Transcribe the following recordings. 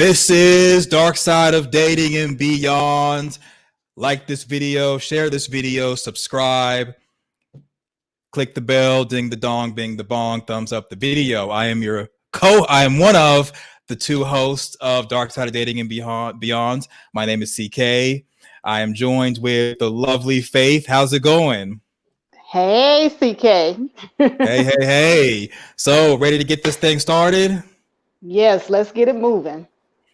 This is Dark Side of Dating and Beyond. Like this video, share this video, subscribe, click the bell, ding the dong, bing the bong, thumbs up the video. I am one of the two hosts of Dark Side of Dating and Beyond. My name is CK. I am joined with the lovely Faith. How's it going? Hey, CK. Hey. So, ready to get this thing started? Yes, let's get it moving.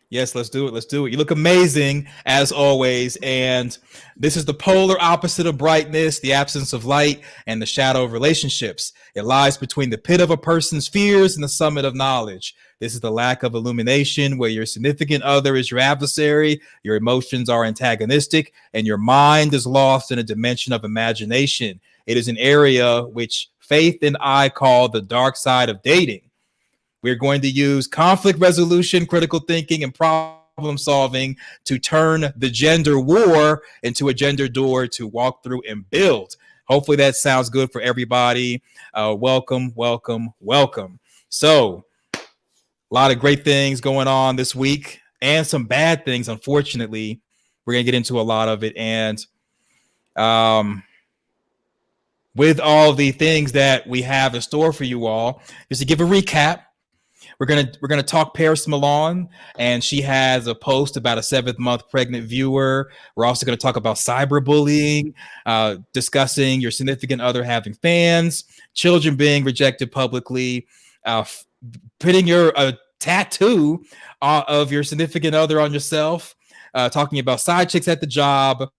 Yes, let's do it. You look amazing as always. And this is the polar opposite of brightness, the absence of light, and the shadow of relationships. It lies between the pit of a person's fears and the summit of knowledge. This is the lack of illumination, where your significant other is your adversary, your emotions are antagonistic, and your mind is lost in a dimension of imagination. It is an area which Faith and I call the dark side of dating. We're going to use conflict resolution, critical thinking, and problem solving to turn the gender war into a gender door to walk through and build. Hopefully that sounds good for everybody. Welcome. So, a lot of great things going on this week and some bad things, unfortunately. We're going to get into a lot of it. And with all the things that we have in store for you all, just to give a recap, we're gonna talk Paris Milan, and she has a post about a 7-month pregnant viewer. We're also gonna talk about cyberbullying, discussing your significant other having fans, children being rejected publicly, putting your tattoo of your significant other on yourself, talking about side chicks at the job,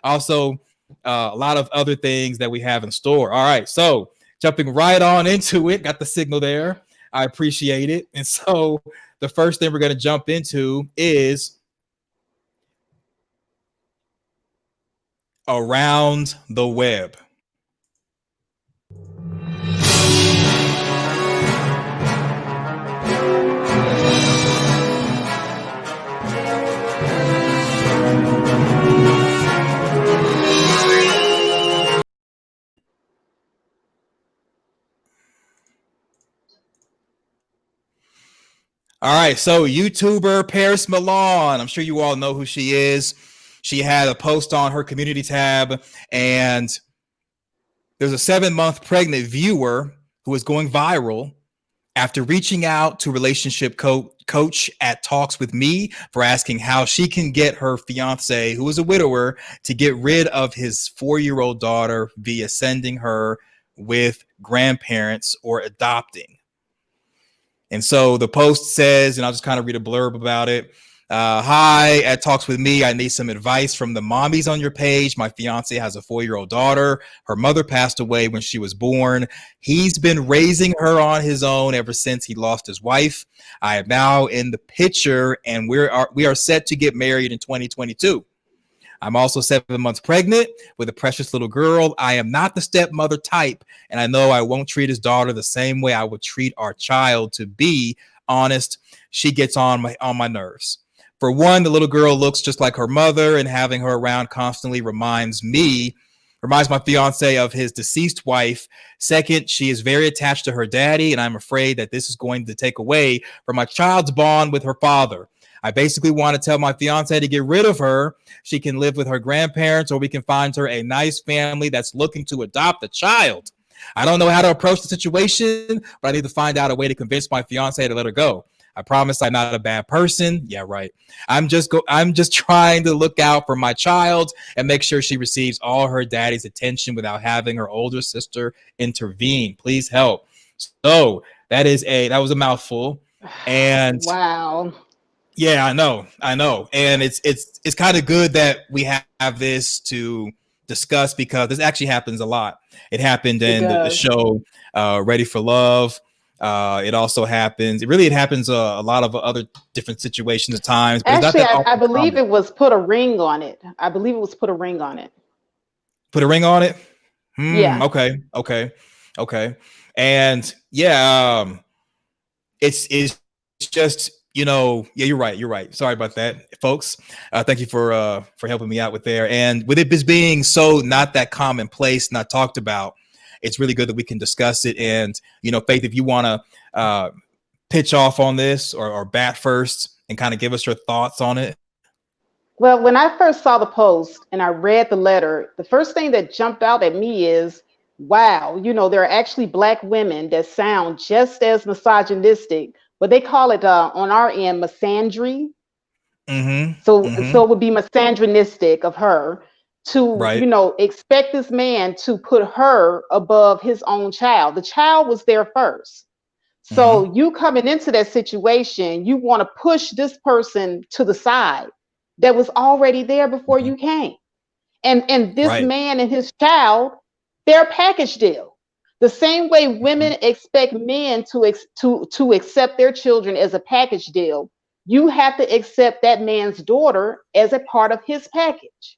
also a lot of other things that we have in store. All right, so jumping right on into it, got the signal there. I appreciate it. And so the first thing we're going to jump into is around the web. All right, so YouTuber Paris Milan, I'm sure you all know who she is. She had a post on her community tab, and there's a 7-month pregnant viewer who is going viral after reaching out to relationship coach at Talks with Me for asking how she can get her fiance, who is a widower, to get rid of his 4-year-old daughter via sending her with grandparents or adopting. And so the post says, and I'll just kind of read a blurb about it. Hi, at Talks with Me, I need some advice from the mommies on your page. My fiance has a 4-year-old daughter. Her mother passed away when she was born. He's been raising her on his own ever since he lost his wife. I am now in the picture, and we are set to get married in 2022. I'm also 7 months pregnant with a precious little girl. I am not the stepmother type, and I know I won't treat his daughter the same way I would treat our child. To be honest, she gets on my nerves. For one, the little girl looks just like her mother, and having her around constantly reminds my fiance of his deceased wife. Second, she is very attached to her daddy, and I'm afraid that this is going to take away from my child's bond with her father. I basically want to tell my fiance to get rid of her. She can live with her grandparents, or we can find her a nice family that's looking to adopt a child. I don't know how to approach the situation, but I need to find out a way to convince my fiance to let her go. I promise I'm not a bad person. Yeah, right. I'm just trying to look out for my child and make sure she receives all her daddy's attention without having her older sister intervene. Please help. So that was a mouthful. And wow. Yeah, I know. And it's kind of good that we have this to discuss, because this actually happens a lot. It happened in the show Ready for Love. It also happens. It happens a lot of other different situations at times. But actually, I believe it was put a ring on it. Put a ring on it. Put a ring on it? Yeah. Okay. And yeah, it's just, yeah, you're right. Sorry about that, folks. Thank you for helping me out with there. And with it being so not that commonplace, not talked about, it's really good that we can discuss it. And, Faith, if you want to pitch off on this or bat first, and kind of give us your thoughts on it? Well, when I first saw the post and I read the letter, the first thing that jumped out at me is, wow, there are actually Black women that sound just as misogynistic, but they call it on our end misandry. So it would be misogynistic of her to, Right. expect this man to put her above his own child. The child was there first. So you coming into that situation, you want to push this person to the side that was already there before you came. And this Right. man and his child, they're a package deal. The same way women expect men to accept their children as a package deal, you have to accept that man's daughter as a part of his package.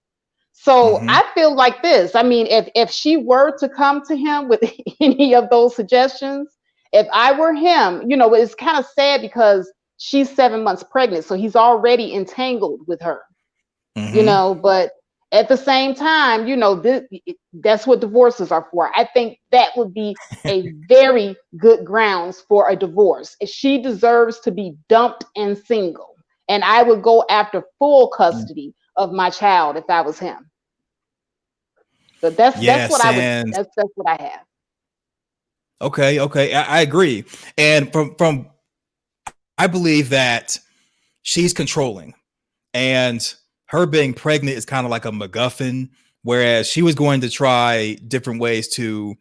So I feel like this. I mean, if she were to come to him with any of those suggestions, if I were him, it's kind of sad because she's 7 months pregnant, so he's already entangled with her. But at the same time, that's what divorces are for. I think that would be a very good grounds for a divorce. She deserves to be dumped and single. And I would go after full custody of my child if I was him. So that's what Yes, I would and that's what I have. okay, I agree. And from I believe that she's controlling, and her being pregnant is kind of like a MacGuffin, whereas she was going to try different ways to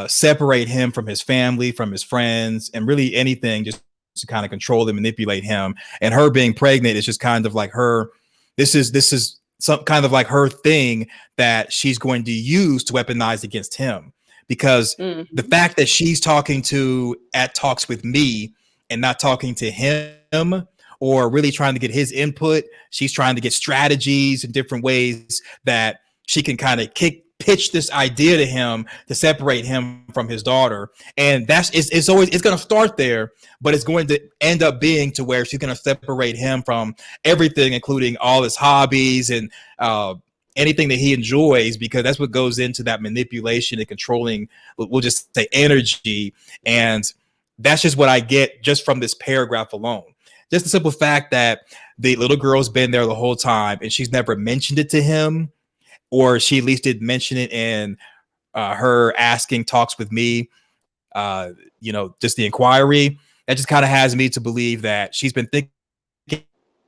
separate him from his family, from his friends, and really anything just to kind of control and manipulate him. And her being pregnant is just kind of like her. This is some kind of like her thing that she's going to use to weaponize against him, because the fact that she's talking to at talks with me and not talking to him, or really trying to get his input, she's trying to get strategies and different ways that she can kind of pitch this idea to him to separate him from his daughter. And it's always, it's going to start there, but it's going to end up being to where she's going to separate him from everything, including all his hobbies and anything that he enjoys, because that's what goes into that manipulation and controlling, we'll just say, energy. And that's just what I get just from this paragraph alone. Just the simple fact that the little girl's been there the whole time and she's never mentioned it to him, or she at least did mention it in her asking talks with me, just the inquiry. That just kind of has me to believe that she's been thinking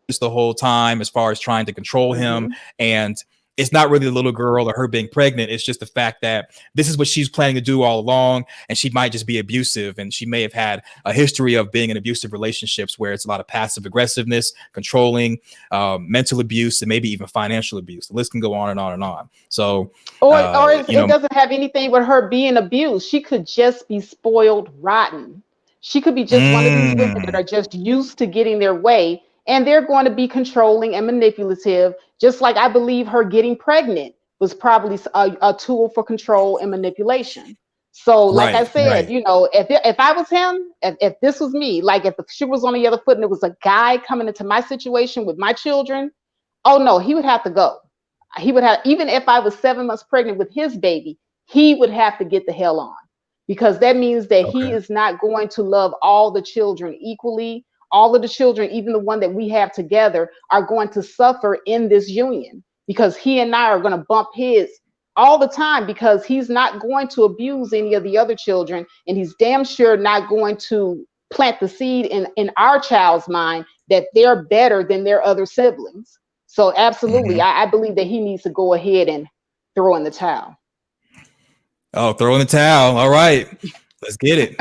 this the whole time as far as trying to control him. And it's not really the little girl or her being pregnant. It's just the fact that this is what she's planning to do all along. And she might just be abusive. And she may have had a history of being in abusive relationships where it's a lot of passive aggressiveness, controlling, mental abuse, and maybe even financial abuse. The list can go on and on and on. So, It doesn't have anything with her being abused. She could just be spoiled rotten. She could be just one of these women that are just used to getting their way, and they're going to be controlling and manipulative, just like I believe her getting pregnant was probably a tool for control and manipulation. So, like I said, if I was him, if this was me, like if the shoe was on the other foot and it was a guy coming into my situation with my children, oh no, he would have to go. He would have, even if I was 7 months pregnant with his baby, he would have to get the hell on, because that means that he is not going to love all the children equally. All of the children, even the one that we have together, are going to suffer in this union, because he and I are going to bump heads all the time, because he's not going to abuse any of the other children. And he's damn sure not going to plant the seed in our child's mind that they're better than their other siblings. So absolutely, I believe that he needs to go ahead and throw in the towel. Oh, throw in the towel. All right, let's get it.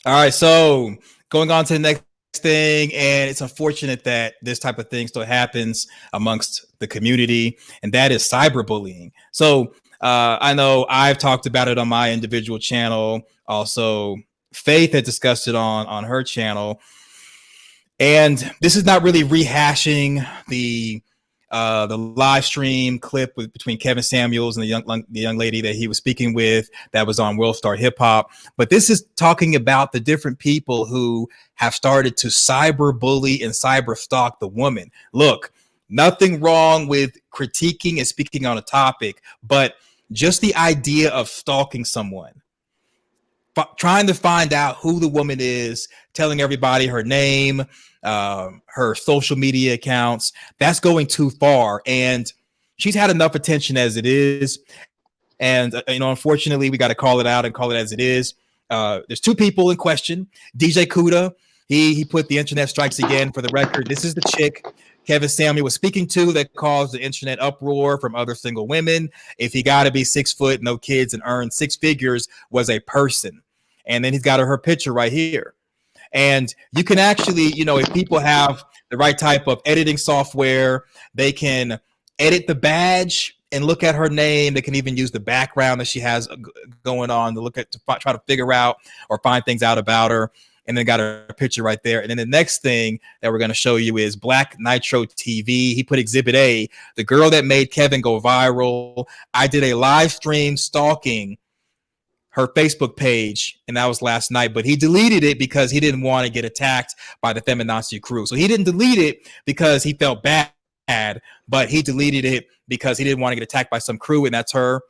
All right, so going on to the next thing, and it's unfortunate that this type of thing still happens amongst the community, and that is cyberbullying. So I know I've talked about it on my individual channel. Also, Faith had discussed it on her channel. And this is not really rehashing the live stream clip between Kevin Samuels and the young lady that he was speaking with that was on World Star Hip Hop. But this is talking about the different people who have started to cyber bully and cyber stalk the woman. Look, Nothing wrong with critiquing and speaking on a topic, but just the idea of stalking someone, trying to find out who the woman is, telling everybody her name, her social media accounts, that's going too far. And she's had enough attention as it is. And, unfortunately, we got to call it out and call it as it is. There's two people in question. DJ Kuda, he put the internet strikes again. For the record, this is the chick Kevin Samuel was speaking to that caused the internet uproar from other single women. If he got to be 6 foot, no kids, and earn 6 figures, was a person. And then he's got her picture right here. And you can actually, if people have the right type of editing software, they can edit the badge and look at her name. They can even use the background that she has going on to try to figure out or find things out about her. And then got her picture right there. And then the next thing that we're going to show you is Black Nitro TV. He put Exhibit A, the girl that made Kevin go viral. I did a live stream stalking her Facebook page, and that was last night, but he deleted it because he didn't want to get attacked by the feminazi crew. So he didn't delete it because he felt bad, but he deleted it because he didn't want to get attacked by some crew, and that's her.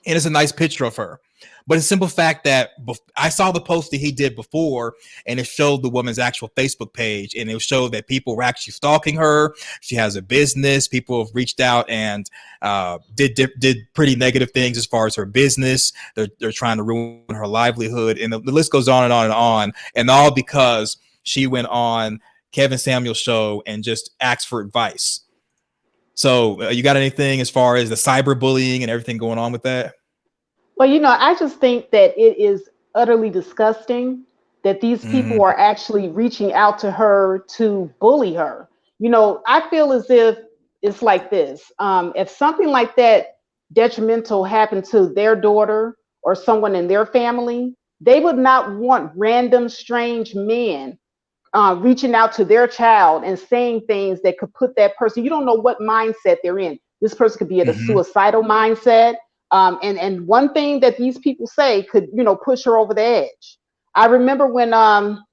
And it's a nice picture of her. But it's a simple fact that I saw the post that he did before, and it showed the woman's actual Facebook page, and it showed that people were actually stalking her. She has a business. People have reached out and did pretty negative things as far as her business. They're trying to ruin her livelihood, and the list goes on and on and on, and all because she went on Kevin Samuel's show and just asked for advice. So you got anything as far as the cyberbullying and everything going on with that? Well, I just think that it is utterly disgusting that these people are actually reaching out to her to bully her. I feel as if it's like this. If something like that detrimental happened to their daughter or someone in their family, they would not want random strange men reaching out to their child and saying things that could put that person, you don't know what mindset they're in. This person could be at a suicidal mindset. And one thing that these people say could, push her over the edge. I remember when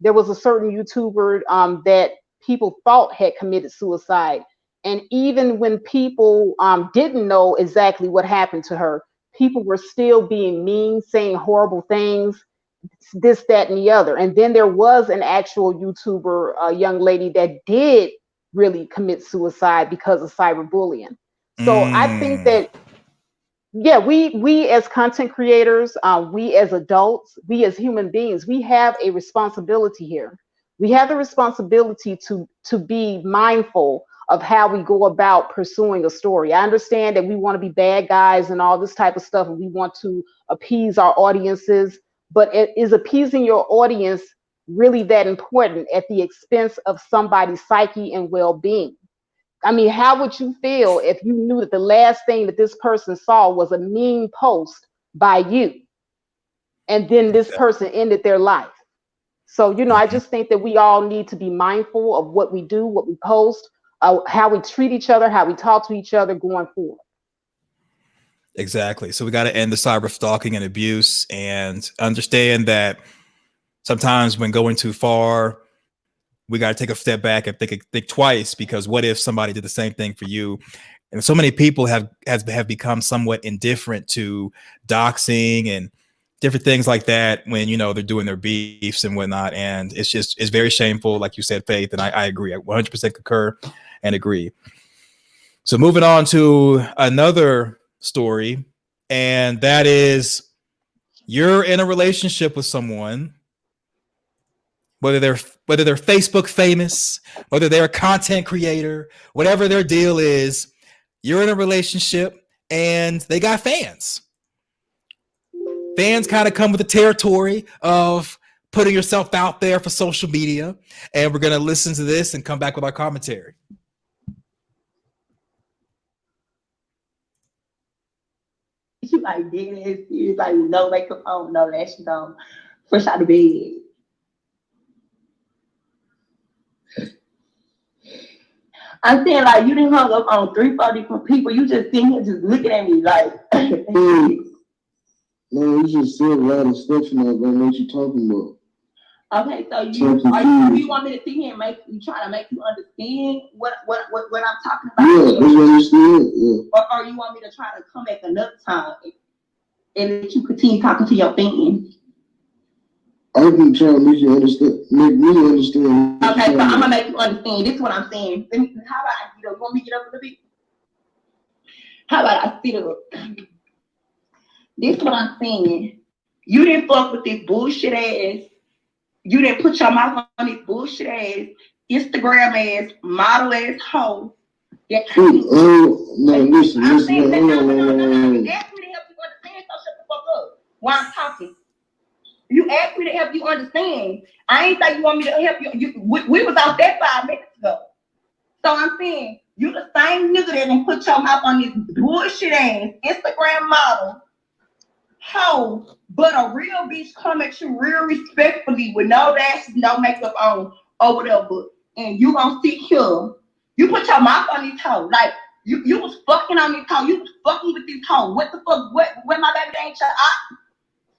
there was a certain YouTuber that people thought had committed suicide. And even when people didn't know exactly what happened to her, people were still being mean, saying horrible things, this, that, and the other. And then there was an actual YouTuber, a young lady that did really commit suicide because of cyberbullying. So I think that, yeah, we as content creators, we as adults, we as human beings, we have a responsibility here. We have the responsibility to be mindful of how we go about pursuing a story. I understand that we want to be bad guys and all this type of stuff, and we want to appease our audiences, but is appeasing your audience really that important at the expense of somebody's psyche and well-being? I mean, how would you feel if you knew that the last thing that this person saw was a mean post by you, and then this person ended their life? So, I just think that we all need to be mindful of what we do, what we post, how we treat each other, how we talk to each other going forward. Exactly. So we got to end the cyber stalking and abuse, and understand that sometimes when going too far, we got to take a step back and think twice, because what if somebody did the same thing for you? And so many people have become somewhat indifferent to doxing and different things like that when, they're doing their beefs and whatnot. And it's very shameful, like you said, Faith. And I agree. I 100% concur and agree. So moving on to another story, and that is, you're in a relationship with someone, whether they're Facebook famous, whether they're a content creator, whatever their deal is, you're in a relationship and they got fans. Fans kind of come with the territory of putting yourself out there for social media. And we're going to listen to this and come back with our commentary. You like dead ass serious, like no makeup on, no lashes on, fresh out of bed. I'm saying, like, you didn't hung up on 3-4 different people. You just sitting here just looking at me like. No, you just said a lot of stuff, and I don't know what you're talking about. Okay, so you want me to sit here and try to make you understand what I'm talking about? Yeah, you understand. Yeah. Or you want me to try to come back another time and let you continue talking to your fans? I've been trying to make you understand. Make me understand. Okay, so I'm gonna make you understand. This is what I'm saying. How about you want me to get up a little bit? How about I sit up? This is what I'm saying. You didn't fuck with this bullshit ass. You didn't put your mouth on this bullshit ass, Instagram ass, model ass hoe. That no, listen. I'm saying that no. You asked me to help you understand, so shut the fuck up while I'm talking. You asked me to help you understand. I ain't think you want me to help you. We was out there 5 minutes ago. So I'm saying, you the same nigga that didn't put your mouth on this bullshit ass Instagram model hoe, but a real bitch come at you real respectfully with no lashes, no makeup on, or whatever, and you gonna sit here. You put your mouth on this hoe. Like, you was fucking on this hoe. You was fucking with this hoe. What the fuck? What my baby ain't your eye?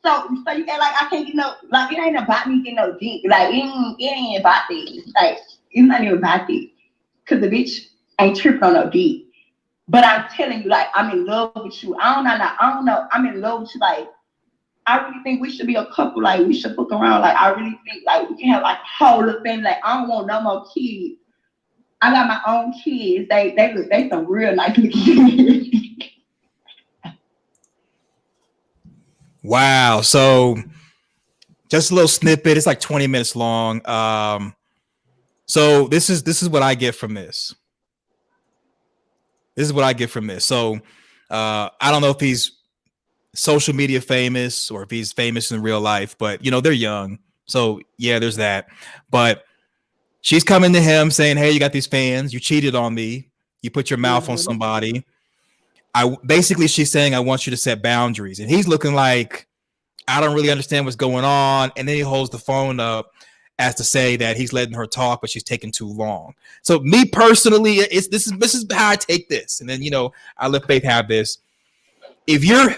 So you act like I can't get no, like, it ain't about me getting no dick. Like, it ain't about that. Like, it's not even about that. Cause the bitch ain't tripping on no dick. But I'm telling you, like, I'm in love with you. I don't know. I'm in love with you. Like, I really think we should be a couple. Like, we should fuck around. Like, I really think, like, we can have, like, a whole little thing. Like, I don't want no more kids. I got my own kids. They some real nice looking kids. Wow. So just a little snippet. It's like 20 minutes long. So this is what I get from this. This is what I get from this. So I don't know if he's social media famous or if he's famous in real life, but, you know, they're young. So, yeah, there's that. But she's coming to him saying, hey, you got these fans. You cheated on me. You put your mouth on somebody. Basically, she's saying, I want you to set boundaries. And he's looking like, I don't really understand what's going on. And then he holds the phone up as to say that he's letting her talk, but she's taking too long. So me personally, this is how I take this. And then, you know, I let Faith have this. If you're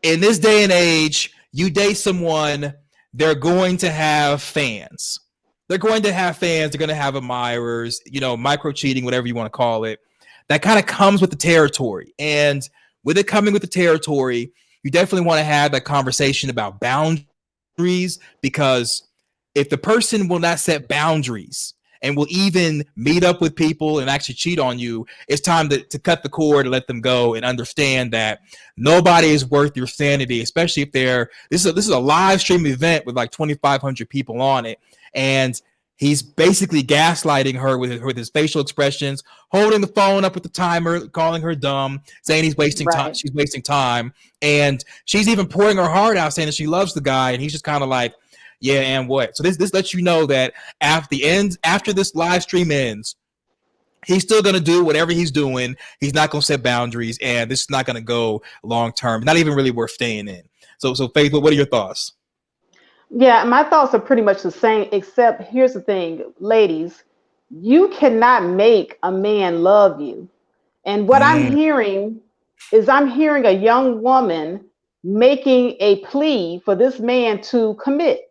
in this day and age, you date someone, they're going to have fans. They're going to have fans. They're going to have admirers, you know, micro cheating, whatever you want to call it. That kind of comes with the territory. And with it coming with the territory, you definitely want to have that conversation about boundaries, because if the person will not set boundaries and will even meet up with people and actually cheat on you, it's time to cut the cord and let them go and understand that nobody is worth your sanity, especially if this is a live stream event with like 2,500 people on it. And he's basically gaslighting her with his facial expressions, holding the phone up with the timer, calling her dumb, saying he's wasting time. She's wasting time. And she's even pouring her heart out, saying that she loves the guy. And he's just kind of like, yeah, and what? So this lets you know that after this live stream ends, he's still going to do whatever he's doing. He's not going to set boundaries, and this is not going to go long term. Not even really worth staying in. So Faith, what are your thoughts? Yeah, my thoughts are pretty much the same, except here's the thing, ladies, you cannot make a man love you. And what I'm hearing is I'm hearing a young woman making a plea for this man to commit.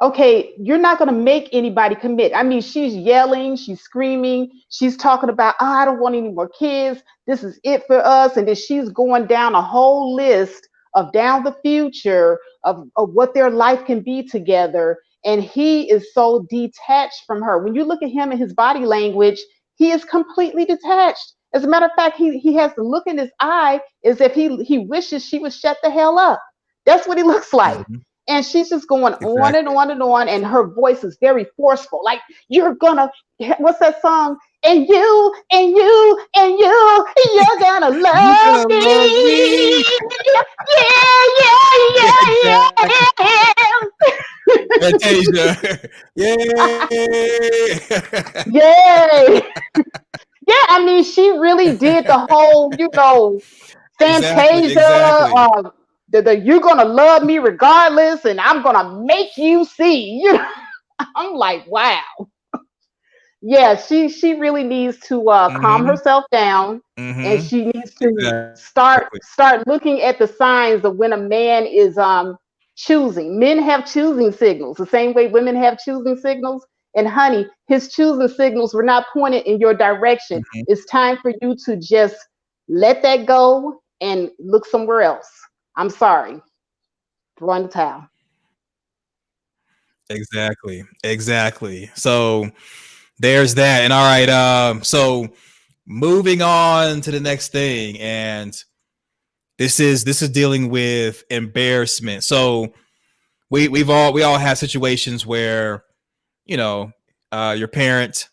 Okay, you're not going to make anybody commit. I mean, she's yelling, she's screaming, she's talking about, oh, I don't want any more kids. This is it for us. And then she's going down a whole list of down the future of what their life can be together. And he is so detached from her. When you look at him and his body language, he is completely detached. As a matter of fact, he has the look in his eye as if he wishes she would shut the hell up. That's what he looks like. Mm-hmm. And she's just going on and on and on. And her voice is very forceful. Like, you're gonna, what's that song? And you, and you, and you're gonna love me. Yeah. Yeah, I mean, she really did the whole, Fantasia, you're gonna love me regardless, and I'm gonna make you see. I'm like, wow. Yeah, she really needs to calm herself down, and she needs to start looking at the signs of when a man is Choosing. Men have choosing signals, the same way women have choosing signals. And honey, his choosing signals were not pointed in your direction. Mhm. It's time for you to just let that go and look somewhere else. I'm sorry. Throw in the towel. Exactly. So there's that. And all right, so moving on to the next thing, and this is dealing with embarrassment. So we all have situations where, you know, your parent,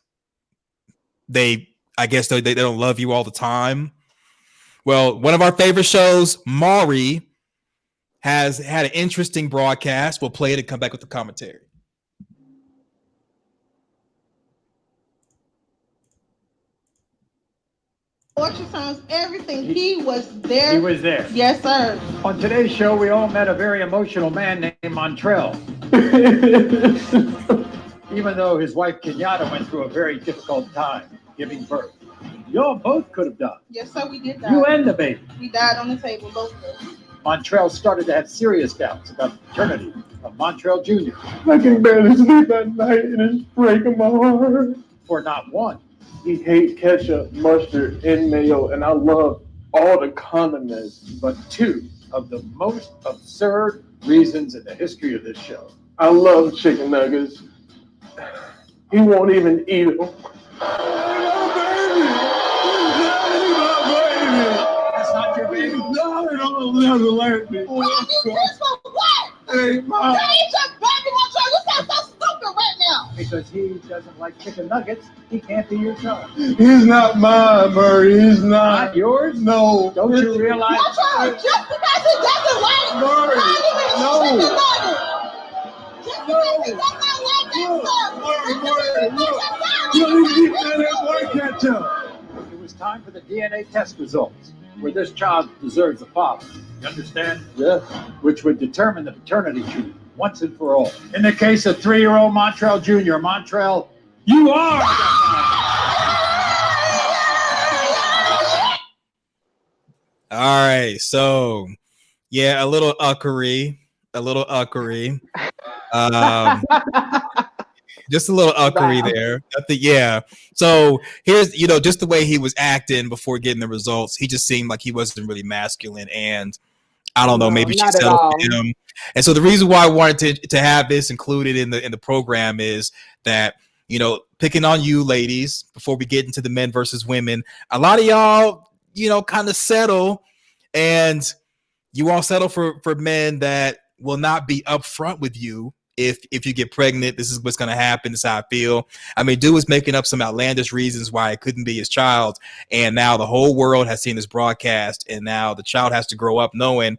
I guess they don't love you all the time. Well, one of our favorite shows, Maury, has had an interesting broadcast. We'll play it and come back with the commentary. Ultrasounds, everything. He was there. He was there. Yes, sir. On today's show, we all met a very emotional man named Montrell. Even though his wife Kenyatta went through a very difficult time giving birth. Y'all both could have died. Yes, sir, we did die. You and the baby. We died on the table, both of us. Montrell started to have serious doubts about the paternity of Montrell Jr. I can barely sleep at night and it's breaking my heart. For not one. He hates ketchup, mustard, and mayo, and I love all the condiments. But two of the most absurd reasons in the history of this show. I love chicken nuggets. He won't even eat them. That's not your baby. No, never let me. What? Hey, Mom. That ain't your baby, Montrell. You sound so stupid right now. Because he doesn't like chicken nuggets, he can't be your son. He's not mine, Murray. He's not. Not yours? No. Don't you realize? Montrell, just because he doesn't like Murray, no. chicken nuggets. Just because he does not like that stuff. It was time for the DNA test results, where this child deserves a father. You understand? Yeah. Which would determine the paternity tree once and for all. In the case of 3-year-old Montrell Jr., Montrell, you are. All right, so yeah, a little uckery. Just a little uckery Wow. there. Yeah. So here's, just the way he was acting before getting the results. He just seemed like he wasn't really masculine, and I don't know, No, maybe she not at settled all. for him. And so the reason why I wanted to have this included in the program is that, picking on you ladies before we get into the men versus women, a lot of y'all, kind of settle, and you all settle for men that will not be upfront with you. If you get pregnant, this is what's going to happen. This is how I feel. I mean, dude was making up some outlandish reasons why it couldn't be his child. And now the whole world has seen this broadcast. And now the child has to grow up knowing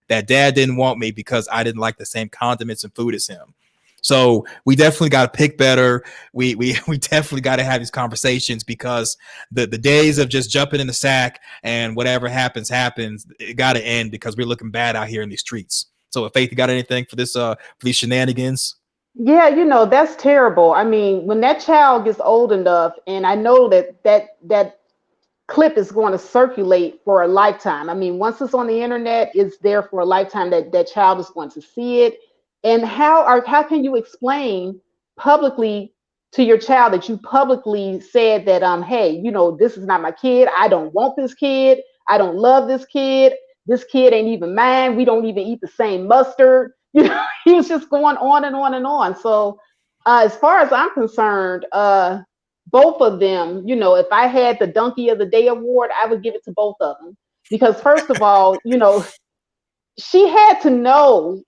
that dad didn't want me because I didn't like the same condiments and food as him. So we definitely got to pick better. We definitely got to have these conversations, because the days of just jumping in the sack and whatever happens, it got to end, because we're looking bad out here in these streets. So, Faith, you got anything for this for these shenanigans? Yeah, that's terrible. I mean, when that child gets old enough, and I know that clip is going to circulate for a lifetime. I mean, once it's on the internet, it's there for a lifetime. That child is going to see it. And how can you explain publicly to your child that you publicly said that hey, this is not my kid. I don't want this kid. I don't love this kid. This kid ain't even mine. We don't even eat the same mustard. He was just going on and on and on. So as far as I'm concerned, both of them, if I had the Donkey of the Day award, I would give it to both of them. Because first of all, she had to know,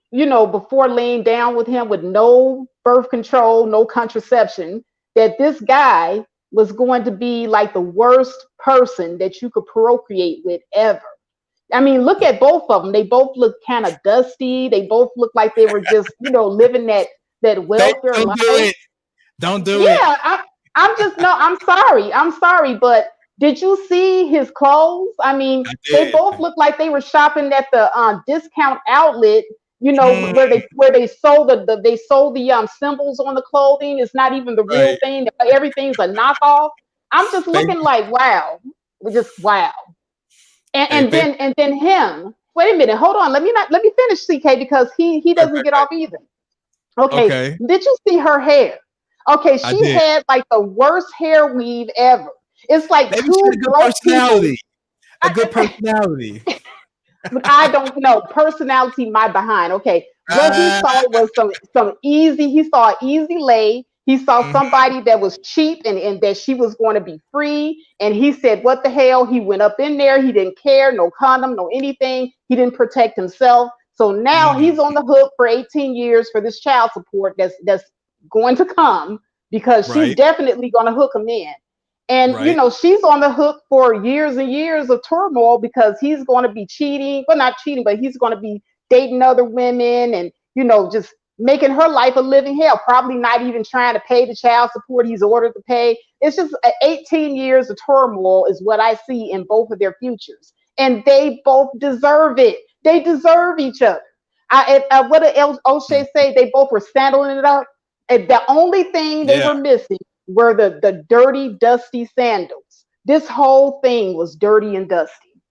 before laying down with him with no birth control, no contraception, that this guy was going to be like the worst person that you could procreate with ever. I mean, look at both of them. They both look kind of dusty. They both look like they were just, living that welfare Don't life. do it. Don't do it. Yeah, I'm sorry, but did you see his clothes? I mean, they both look like they were shopping at the discount outlet, where they sold the symbols on the clothing. It's not even the real thing. Everything's a knockoff. I'm just looking like, wow, just wow. And then Wait a minute, hold on. Let me finish, CK, because he doesn't get off either. Okay. Did you see her hair? Okay, she had like the worst hair weave ever. It's like maybe two broke people. A good personality. But I don't know. Personality, my behind. Okay. What he saw was some easy, he saw an easy lay. He saw somebody that was cheap and that she was going to be free. And he said, what the hell? He went up in there. He didn't care. No condom, no anything. He didn't protect himself. So now he's on the hook for 18 years for this child support that's going to come, because she's definitely going to hook him in. And, you know, she's on the hook for years and years of turmoil, because he's going to be cheating. Well, not cheating, but he's going to be dating other women and, you know, just making her life a living hell. Probably not even trying to pay the child support he's ordered to pay. It's just 18 years of turmoil is what I see in both of their futures. And they both deserve it. They deserve each other. What did O'Shea say? They both were saddling it up. And the only thing they were missing were the dirty, dusty sandals. This whole thing was dirty and dusty.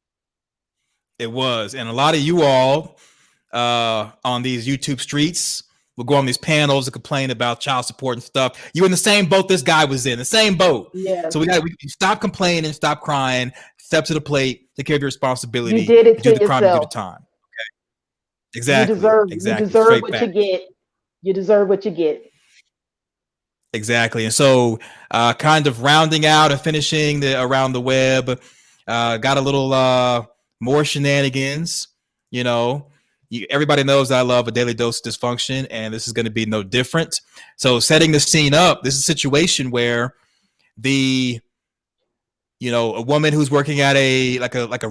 It was. And a lot of you all on these YouTube streets will go on these panels and complain about child support and stuff. You in the same boat this guy was in, the same boat. Yeah. So we stop complaining, stop crying, step to the plate, take care of your responsibility. You did it do to the crime, yourself. you do the time. Okay. Exactly. You deserve what you get. You deserve what you get. Exactly. And so kind of rounding out and finishing around the web, got a little more shenanigans. You know, everybody knows that I love a daily dose of dysfunction, and this is going to be no different. So setting the scene up, this is a situation where a woman who's working at a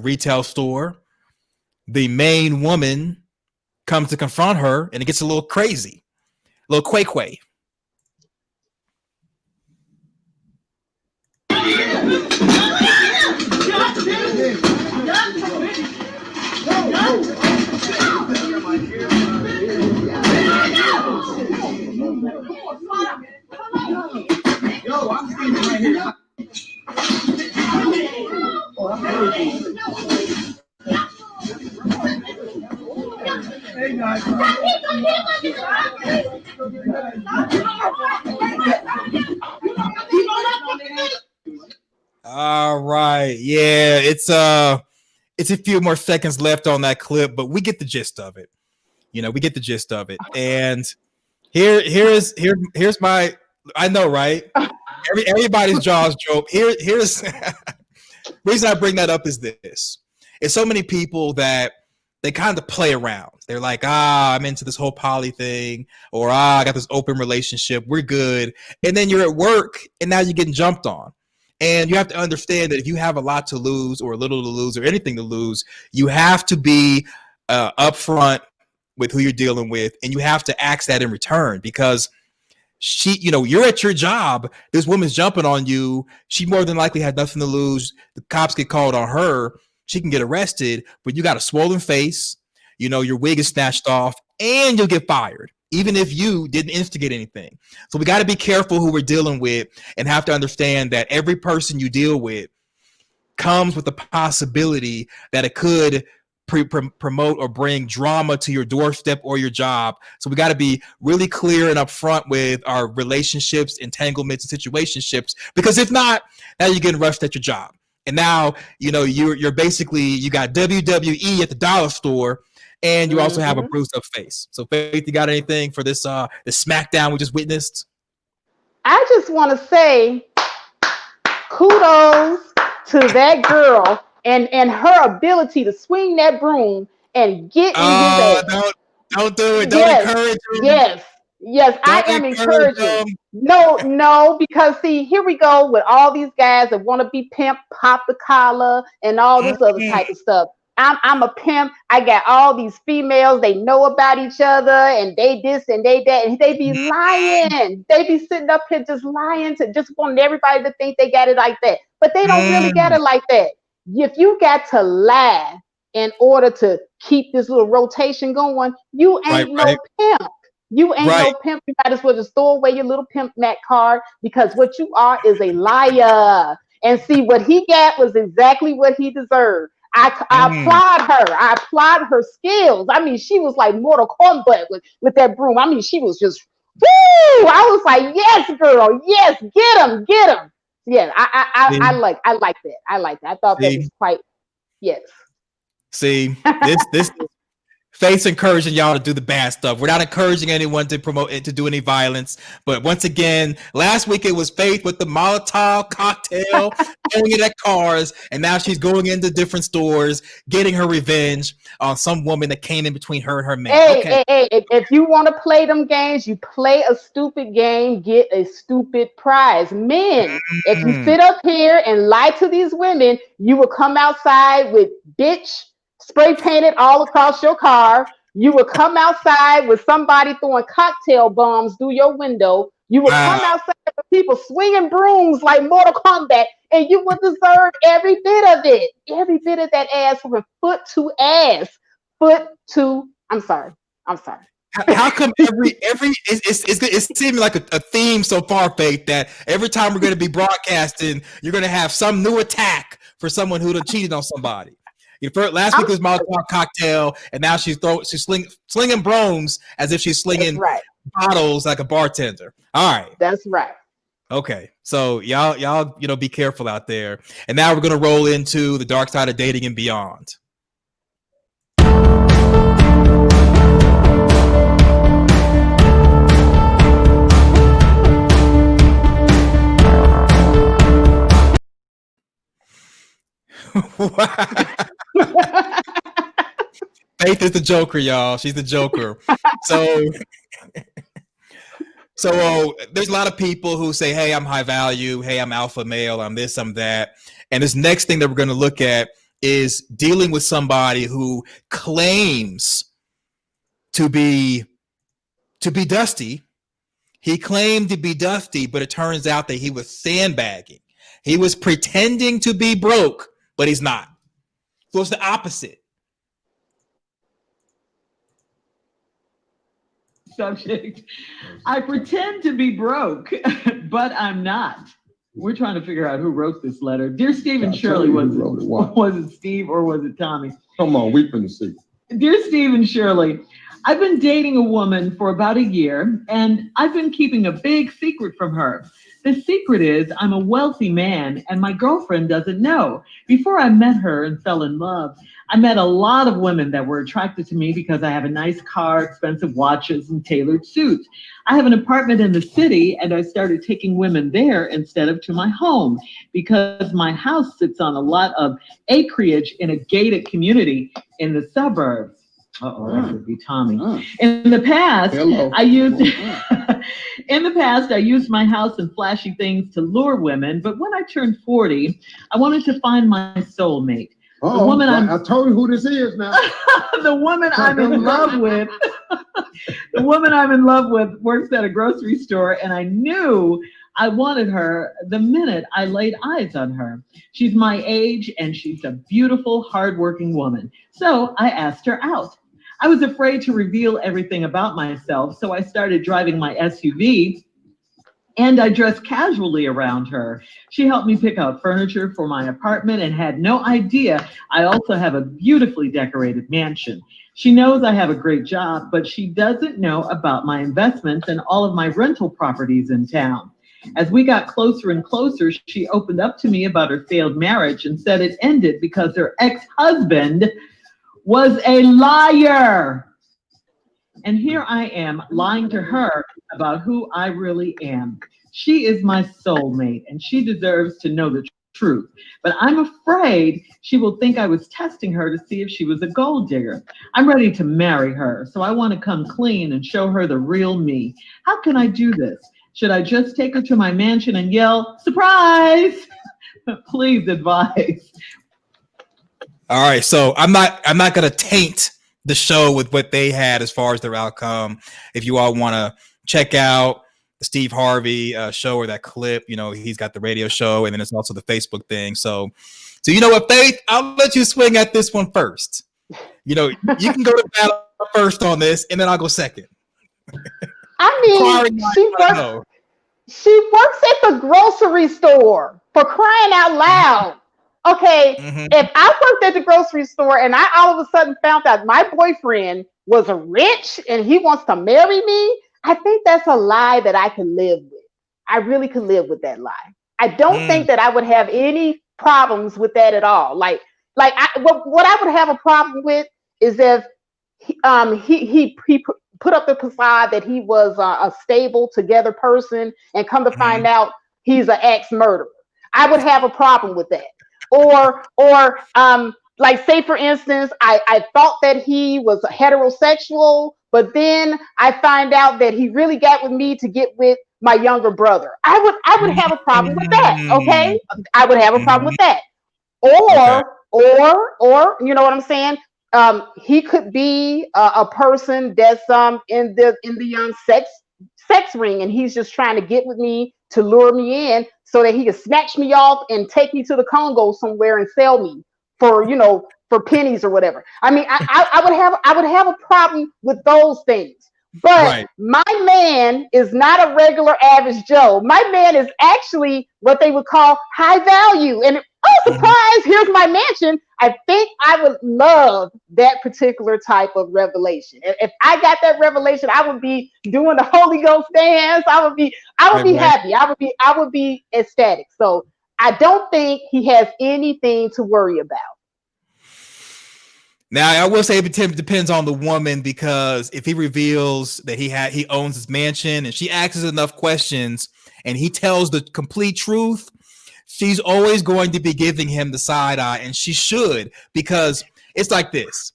retail store, the main woman comes to confront her, and it gets a little crazy, a little quay. Yo, I'm standing right here. Hey guys. All right. Yeah, it's a few more seconds left on that clip, but we get the gist of it. You know, we get the gist of it. And here's my, I know, right? Everybody's jaws drop. Here's reason I bring that up is this. It's so many people that they kind of play around. They're like, I'm into this whole poly thing, or I got this open relationship. We're good. And then you're at work and now you're getting jumped on. And you have to understand that if you have a lot to lose or a little to lose or anything to lose, you have to be upfront with who you're dealing with. And you have to ask that in return, because you're at your job. This woman's jumping on you. She more than likely had nothing to lose. The cops get called on her. She can get arrested, but you got a swollen face. Your wig is snatched off, and you'll get fired, even if you didn't instigate anything. So we got to be careful who we're dealing with, and have to understand that every person you deal with comes with the possibility that it could promote or bring drama to your doorstep or your job. So we got to be really clear and upfront with our relationships, entanglements, and situationships, because if not, now you're getting rushed at your job. And now, you're basically, you got WWE at the dollar store, and you also have a bruised up face. So Faith, you got anything for this SmackDown we just witnessed? I just want to say kudos to that girl and her ability to swing that broom and get in his ass. Don't do it. Don't encourage him. Yes, I am encouraging. No, because see, here we go with all these guys that want to be pimp, pop the collar, and all this other type of stuff. I'm a pimp. I got all these females. They know about each other, and they this and they that, and they be lying. They be sitting up here just lying to just wanting everybody to think they got it like that, but they don't really get it like that. If you got to lie in order to keep this little rotation going, you ain't no pimp. You ain't no pimp. You might as well just throw away your little pimp mat card, because what you are is a liar. And see, what he got was exactly what he deserved. I applaud her. I applaud her skills. I mean, she was like Mortal Kombat with that broom. I mean, she was just woo! I was like, yes, girl, yes, get him. Yeah, I like that. I like that. I thought that was quite yes. See, this Faith's encouraging y'all to do the bad stuff. We're not encouraging anyone to promote it, to do any violence. But once again, last week it was Faith with the Molotov cocktail, going in at cars, and now she's going into different stores, getting her revenge on some woman that came in between her and her man. Hey, if you want to play them games, you play a stupid game, get a stupid prize. Men, if you sit up here and lie to these women, you will come outside with bitch spray painted all across your car. You will come outside with somebody throwing cocktail bombs through your window. You will come outside with people swinging brooms like Mortal Kombat, and you will deserve every bit of it. Every bit of that ass from foot to ass. I'm sorry. How come it's seeming like a theme so far, Faith, that every time we're going to be broadcasting, you're going to have some new attack for someone who cheated on somebody. Last week was Molotov cocktail, and now she's slinging brooms as if she's slinging bottles like a bartender. All right, that's right. Okay, so y'all, be careful out there. And now we're gonna roll into the dark side of dating and beyond. Faith is the Joker, y'all. She's the Joker. So there's a lot of people who say, hey, I'm high value. Hey, I'm alpha male. I'm this, I'm that. And this next thing that we're going to look at is dealing with somebody who claims to be Dusty. He claimed to be Dusty, but it turns out that he was sandbagging. He was pretending to be broke, but he's not. So it's the opposite. Subject. I pretend to be broke, but I'm not. We're trying to figure out who wrote this letter. Dear Steve and Shirley, was it Steve or was it Tommy? Come on, we finna see. Dear Steve and Shirley, I've been dating a woman for about a year, and I've been keeping a big secret from her. The secret is I'm a wealthy man, and my girlfriend doesn't know. Before I met her and fell in love, I met a lot of women that were attracted to me because I have a nice car, expensive watches, and tailored suits. I have an apartment in the city, and I started taking women there instead of to my home because my house sits on a lot of acreage in a gated community in the suburbs. Uh-oh, that would be Tommy. In the past, I used my house and flashy things to lure women, but when I turned 40, I wanted to find my soulmate. The woman I told you who this is now. The woman I'm in love with. The woman I'm in love with works at a grocery store, and I knew I wanted her the minute I laid eyes on her. She's my age, and she's a beautiful, hardworking woman. So I asked her out. I was afraid to reveal everything about myself, so I started driving my SUV, and I dressed casually around her. She helped me pick out furniture for my apartment and had no idea I also have a beautifully decorated mansion. She knows I have a great job, but she doesn't know about my investments and all of my rental properties in town. As we got closer and closer, she opened up to me about her failed marriage and said it ended because her ex-husband was a liar. And here I am lying to her about who I really am. She is my soulmate, and she deserves to know the truth. But I'm afraid she will think I was testing her to see if she was a gold digger. I'm ready to marry her, so I want to come clean and show her the real me. How can I do this? Should I just take her to my mansion and yell, surprise? Please advise. All right, so I'm not gonna taint the show with what they had as far as their outcome. If you all want to check out the Steve Harvey show or that clip, he's got the radio show, and then it's also the Facebook thing. So you know what, Faith, I'll let you swing at this one first. You can go to battle first on this, and then I'll go second. I mean, she works at the grocery store, for crying out loud. Okay, Mm-hmm. if I worked at the grocery store and I all of a sudden found out my boyfriend was a rich and he wants to marry me, I think that's a lie that I can live with. I really could live with that lie. I don't think that I would have any problems with that at all. What I would have a problem with is if he put up the facade that he was a stable together person, and come to find out he's an ex murderer. I would have a problem with that. Or like, say for instance, I thought that he was heterosexual, but then I find out that he really got with me to get with my younger brother. I would have a problem with that. Okay, I would have a problem with that. Okay. Or you know what I'm saying? He could be a person that's in the sex ring, and he's just trying to get with me to lure me in so that he can snatch me off and take me to the Congo somewhere and sell me for pennies or whatever. I mean, I would have a problem with those things. But Right. my man is not a regular average Joe. My man is actually what they would call high value. And oh, surprise, here's my mansion. I think I would love that particular type of revelation. If I got that revelation, I would be doing the Holy Ghost dance. I would be Right. happy. I would be ecstatic. So I don't think he has anything to worry about. Now, I will say it depends on the woman, because if he reveals that he owns his mansion and she asks enough questions and he tells the complete truth, she's always going to be giving him the side eye, and she should, because it's like this.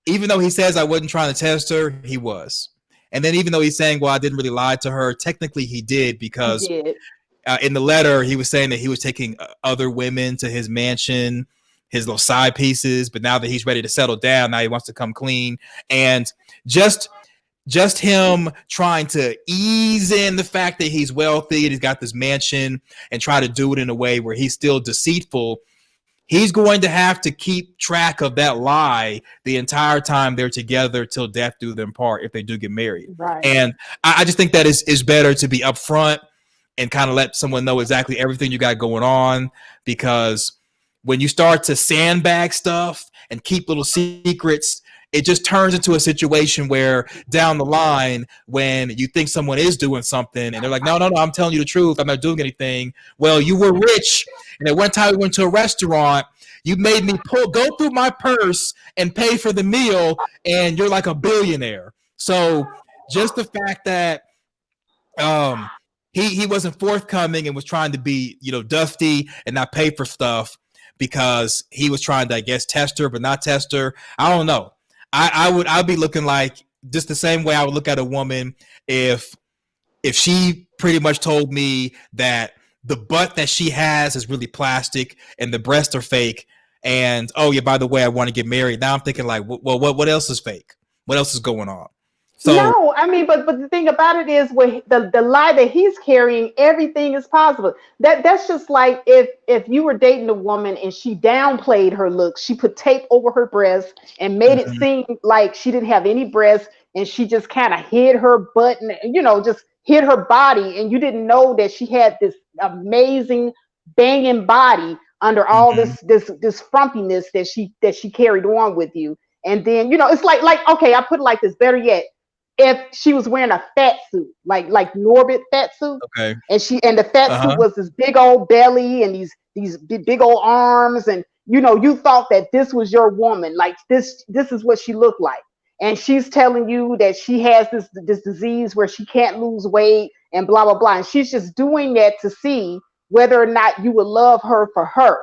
Even though he says I wasn't trying to test her, he was. And then even though he's saying, well, I didn't really lie to her, technically he did, because He did. in the letter, he was saying that he was taking other women to his mansion, his little side pieces. But now that he's ready to settle down, now he wants to come clean. And just him trying to ease in the fact that he's wealthy and he's got this mansion, and try to do it in a way where he's still deceitful, he's going to have to keep track of that lie the entire time they're together till death do them part, if they do get married. Right. And I just think that is better to be upfront and kind of let someone know exactly everything you got going on, because when you start to sandbag stuff and keep little secrets, it just turns into a situation where down the line, when you think someone is doing something and they're like, no, I'm telling you the truth, I'm not doing anything. Well, you were rich, and at one time we went to a restaurant, you made me go through my purse and pay for the meal, and you're like a billionaire. So just the fact that he wasn't forthcoming and was trying to be, dusty and not pay for stuff because he was trying to, I guess, test her but not test her. I don't know. I'd be looking like just the same way I would look at a woman if she pretty much told me that the butt that she has is really plastic and the breasts are fake, and oh yeah, by the way, I want to get married. Now I'm thinking like, well, what else is fake? What else is going on? So No, I mean, but the thing about it is, with the lie that he's carrying, everything is possible. That's just like if you were dating a woman and she downplayed her looks, she put tape over her breasts and made it seem like she didn't have any breasts, and she just kind of hid her butt and just hid her body, and you didn't know that she had this amazing banging body under all this frumpiness that she carried on with you. And then it's like okay, I put it like this. Better yet, if she was wearing a fat suit, like Norbit fat suit, okay, and the fat suit was this big old belly and these big old arms, and you thought that this was your woman, like this is what she looked like, and she's telling you that she has this disease where she can't lose weight and blah blah blah, and she's just doing that to see whether or not you would love her for her.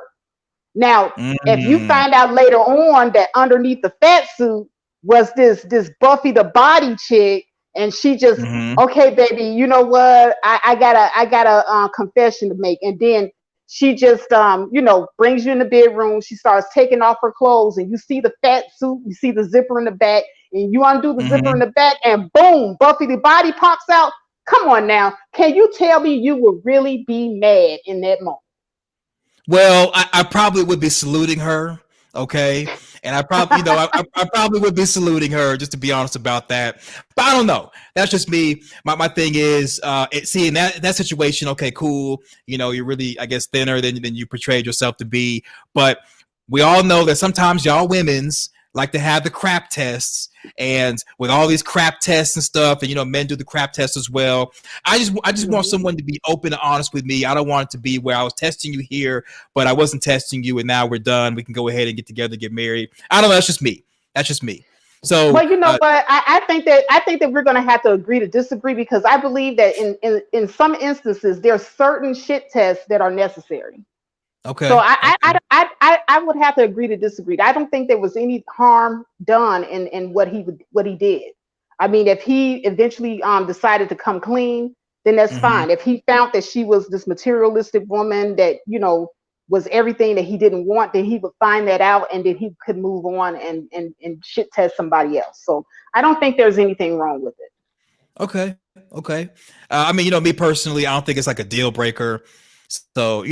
Now, if you find out later on that underneath the fat suit was this Buffy the Body chick, and she just okay, baby, you know what? I got a confession to make, and then she just brings you in the bedroom. She starts taking off her clothes, and you see the fat suit, you see the zipper in the back, and you undo the zipper in the back, and boom, Buffy the Body pops out. Come on now, can you tell me you would really be mad in that moment? Well, I probably would be saluting her, okay? and I probably, I probably would be saluting her, just to be honest about that. But I don't know. That's just me. My thing is, seeing that situation. Okay, cool. You're really, I guess, thinner than you portrayed yourself to be. But we all know that sometimes y'all women's like to have the crap tests, and with all these crap tests and stuff, and men do the crap tests as well. I just want someone to be open and honest with me. I don't want it to be where I was testing you here, but I wasn't testing you, and now we're done. We can go ahead and get together, get married. I don't know. That's just me. So, well, but I think that we're going to have to agree to disagree, because I believe that in some instances there are certain shit tests that are necessary. Okay. So I would have to agree to disagree. I don't think there was any harm done in what he did. I mean, if he eventually decided to come clean, then that's fine. If he found that she was this materialistic woman that was everything that he didn't want, then he would find that out, and then he could move on and shit test somebody else. So I don't think there's anything wrong with it. Okay. I mean, me personally, I don't think it's like a deal breaker. So,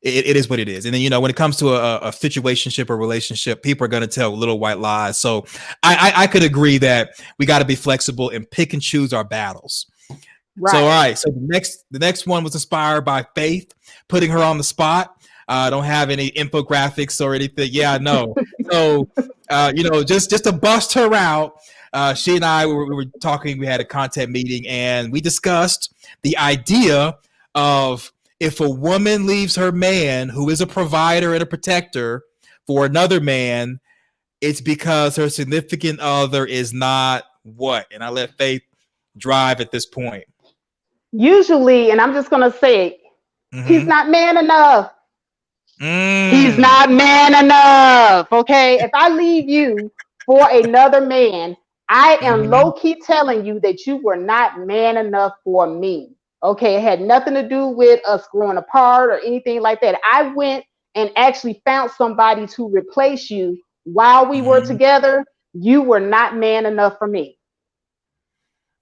it is what it is. And then, when it comes to a situationship or relationship, people are going to tell little white lies. So I could agree that we got to be flexible and pick and choose our battles. Right. So, all right. So the next one was inspired by Faith, putting her on the spot. I don't have any infographics or anything. Yeah, no. So, just to bust her out, she and I we were talking. We had a content meeting, and we discussed the idea of, if a woman leaves her man, who is a provider and a protector, for another man, it's because her significant other is not what? And I let Faith drive at this point. Usually, and I'm just going to say it, he's not man enough. He's not man enough. Okay. If I leave you for another man, I am low-key telling you that you were not man enough for me. Okay, it had nothing to do with us growing apart or anything like that. I went and actually found somebody to replace you while we were together. You were not man enough for me.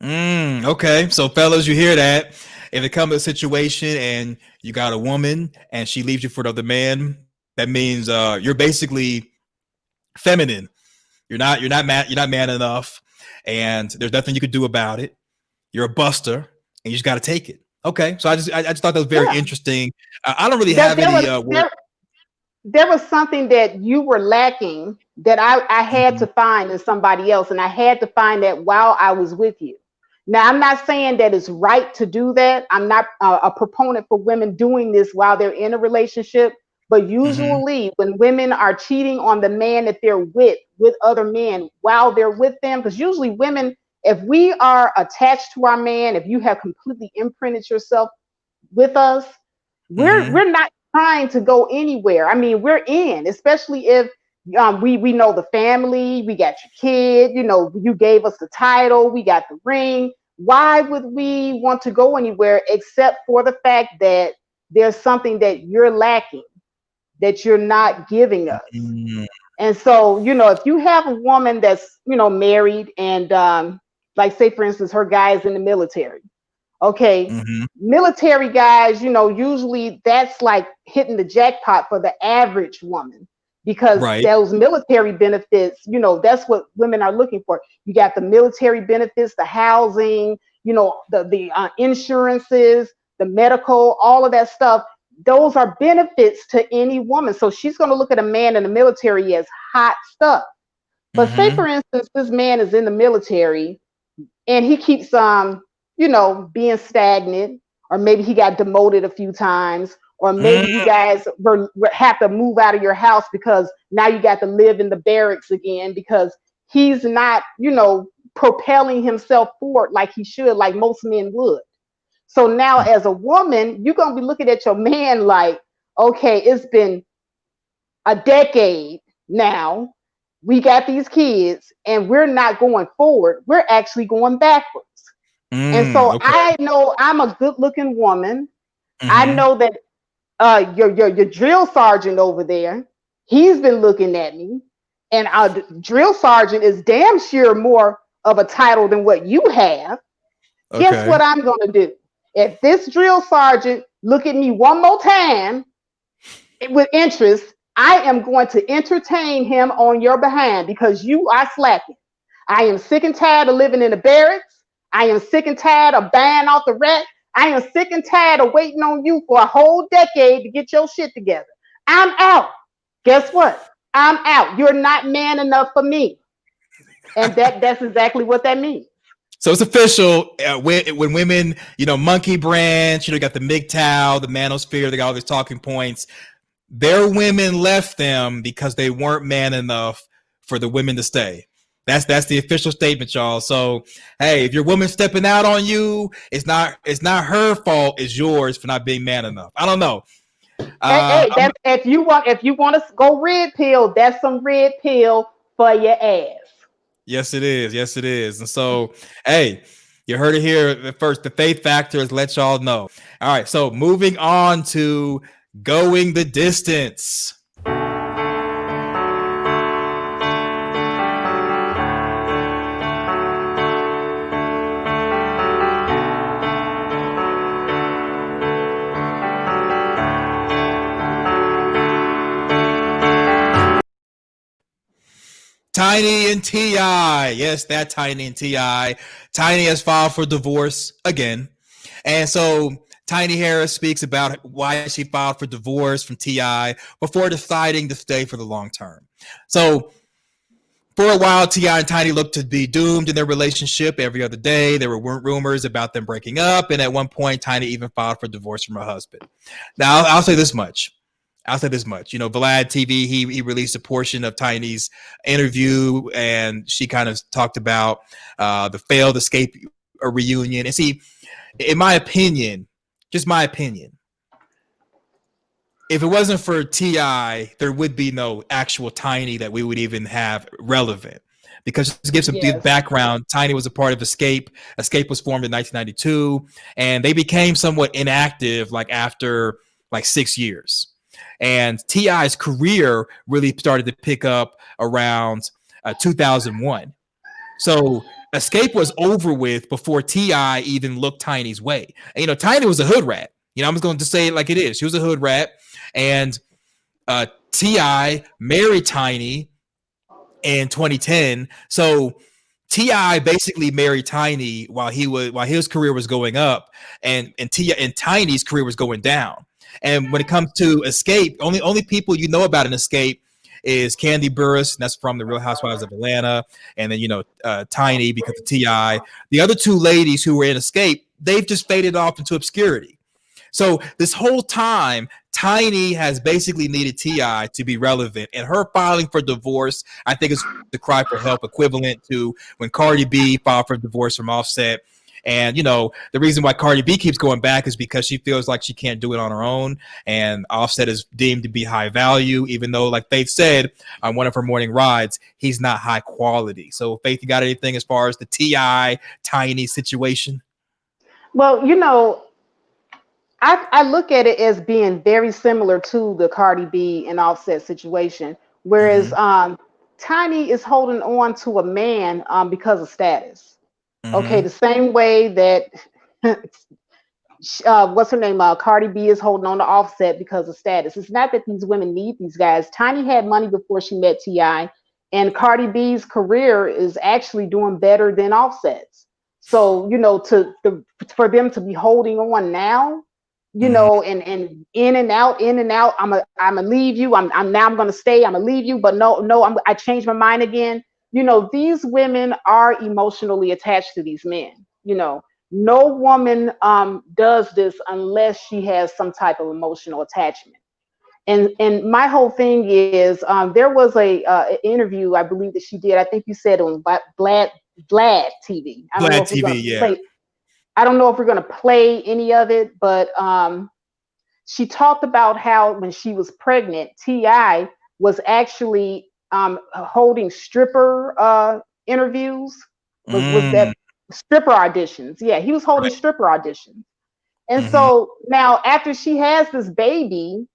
Okay, so fellas, you hear that? If it comes to a situation and you got a woman and she leaves you for another man, that means you're basically feminine. You're not man enough, and there's nothing you could do about it. You're a buster, and you just got to take it. Okay, so I just thought that was very interesting. I don't really have any. There was something that you were lacking that I had to find in somebody else, and I had to find that while I was with you. Now, I'm not saying that it's right to do that. I'm not a proponent for women doing this while they're in a relationship. But usually when women are cheating on the man that they're with other men while they're with them, because usually women, if we are attached to our man, if you have completely imprinted yourself with us, we're not trying to go anywhere. I mean, we're in, especially if we know the family, we got your kid, you gave us the title, we got the ring. Why would we want to go anywhere except for the fact that there's something that you're lacking, that you're not giving us? And so, if you have a woman that's, married and like, say, for instance, her guy is in the military. Okay. Military guys, usually that's like hitting the jackpot for the average woman, because those military benefits, that's what women are looking for. You got the military benefits, the housing, the insurances, the medical, all of that stuff. Those are benefits to any woman. So she's going to look at a man in the military as hot stuff. But say, for instance, this man is in the military and he keeps, being stagnant, or maybe he got demoted a few times, or maybe you guys have to move out of your house because now you got to live in the barracks again because he's not, propelling himself forward like he should, like most men would. So now as a woman, you're going to be looking at your man like, okay, it's been a decade now. We got these kids and we're not going forward. We're actually going backwards. And so I know I'm a good looking woman. I know that your drill sergeant over there, he's been looking at me, and our drill sergeant is damn sure more of a title than what you have. Guess what I'm going to do? If this drill sergeant look at me one more time with interest, I am going to entertain him on your behalf because you are slacking. I am sick and tired of living in the barracks. I am sick and tired of buying off the rack. I am sick and tired of waiting on you for a whole decade to get your shit together. I'm out. Guess what? I'm out. You're not man enough for me. And that's exactly what that means. So it's official. When women, Monkey Branch, got the MGTOW, the Manosphere, they got all these talking points. Their women left them because they weren't man enough for the women to stay. That's the official statement, y'all. So hey, if your woman stepping out on you, it's not her fault. It's yours for not being man enough. I don't know. Hey, that's if you want to go red pill, that's some red pill for your ass. Yes, it is. Yes, it is. And so, hey, you heard it here first. The faith factor is let y'all know. All right. So moving on to going the distance. Tiny and T.I. Yes, that Tiny and T.I. Tiny has filed for divorce again. And so Tiny Harris speaks about why she filed for divorce from T.I. before deciding to stay for the long term. So for a while, T.I. and Tiny looked to be doomed in their relationship. Every other day, there were rumors about them breaking up. And at one point, Tiny even filed for divorce from her husband. Now, I'll say this much. Vlad TV, he released a portion of Tiny's interview, and she kind of talked about the failed escape reunion. And see, in my opinion, just my opinion, if it wasn't for T.I., there would be no actual Tiny that we would even have relevant. Because to give some background, Tiny was a part of Escape. Escape was formed in 1992, and they became somewhat inactive after 6 years. And T.I.'s career really started to pick up around 2001. So Escape was over with before T.I. even looked Tiny's way. And, Tiny was a hood rat. I'm just going to say it like it is. She was a hood rat. And T.I. married Tiny in 2010. So T.I. basically married Tiny while his career was going up, and Tiny's career was going down. And when it comes to Escape, only people you know about in Escape is Candy Burris, and that's from the Real Housewives of Atlanta, and then Tiny because of T.I. The other two ladies who were in Escape, they've just faded off into obscurity. So this whole time, Tiny has basically needed T.I. to be relevant, and her filing for divorce, I think, is the cry for help equivalent to when Cardi B filed for divorce from Offset. And, the reason why Cardi B keeps going back is because she feels like she can't do it on her own. And Offset is deemed to be high value, even though, like Faith said on one of her morning rides, he's not high quality. So, Faith, you got anything as far as the T.I. Tiny situation? Well, I look at it as being very similar to the Cardi B and Offset situation, whereas Tiny is holding on to a man because of status. Okay, the same way that what's her name? Cardi B is holding on to Offset because of status. It's not that these women need these guys. Tiny had money before she met T.I., and Cardi B's career is actually doing better than Offset's. So, for them to be holding on now, and in and out. I'm gonna leave you. I'm gonna stay. I'm gonna leave you, but no. I changed my mind again. These women are emotionally attached to these men. No woman does this unless she has some type of emotional attachment. And my whole thing is there was an interview I believe that she did. I think you said on Vlad TV. Vlad TV, yeah. I don't know if we're going to play any of it, but she talked about how when she was pregnant, T.I. was actually holding stripper interviews. Was that stripper auditions? Yeah, he was holding stripper auditions. And so now after she has this baby,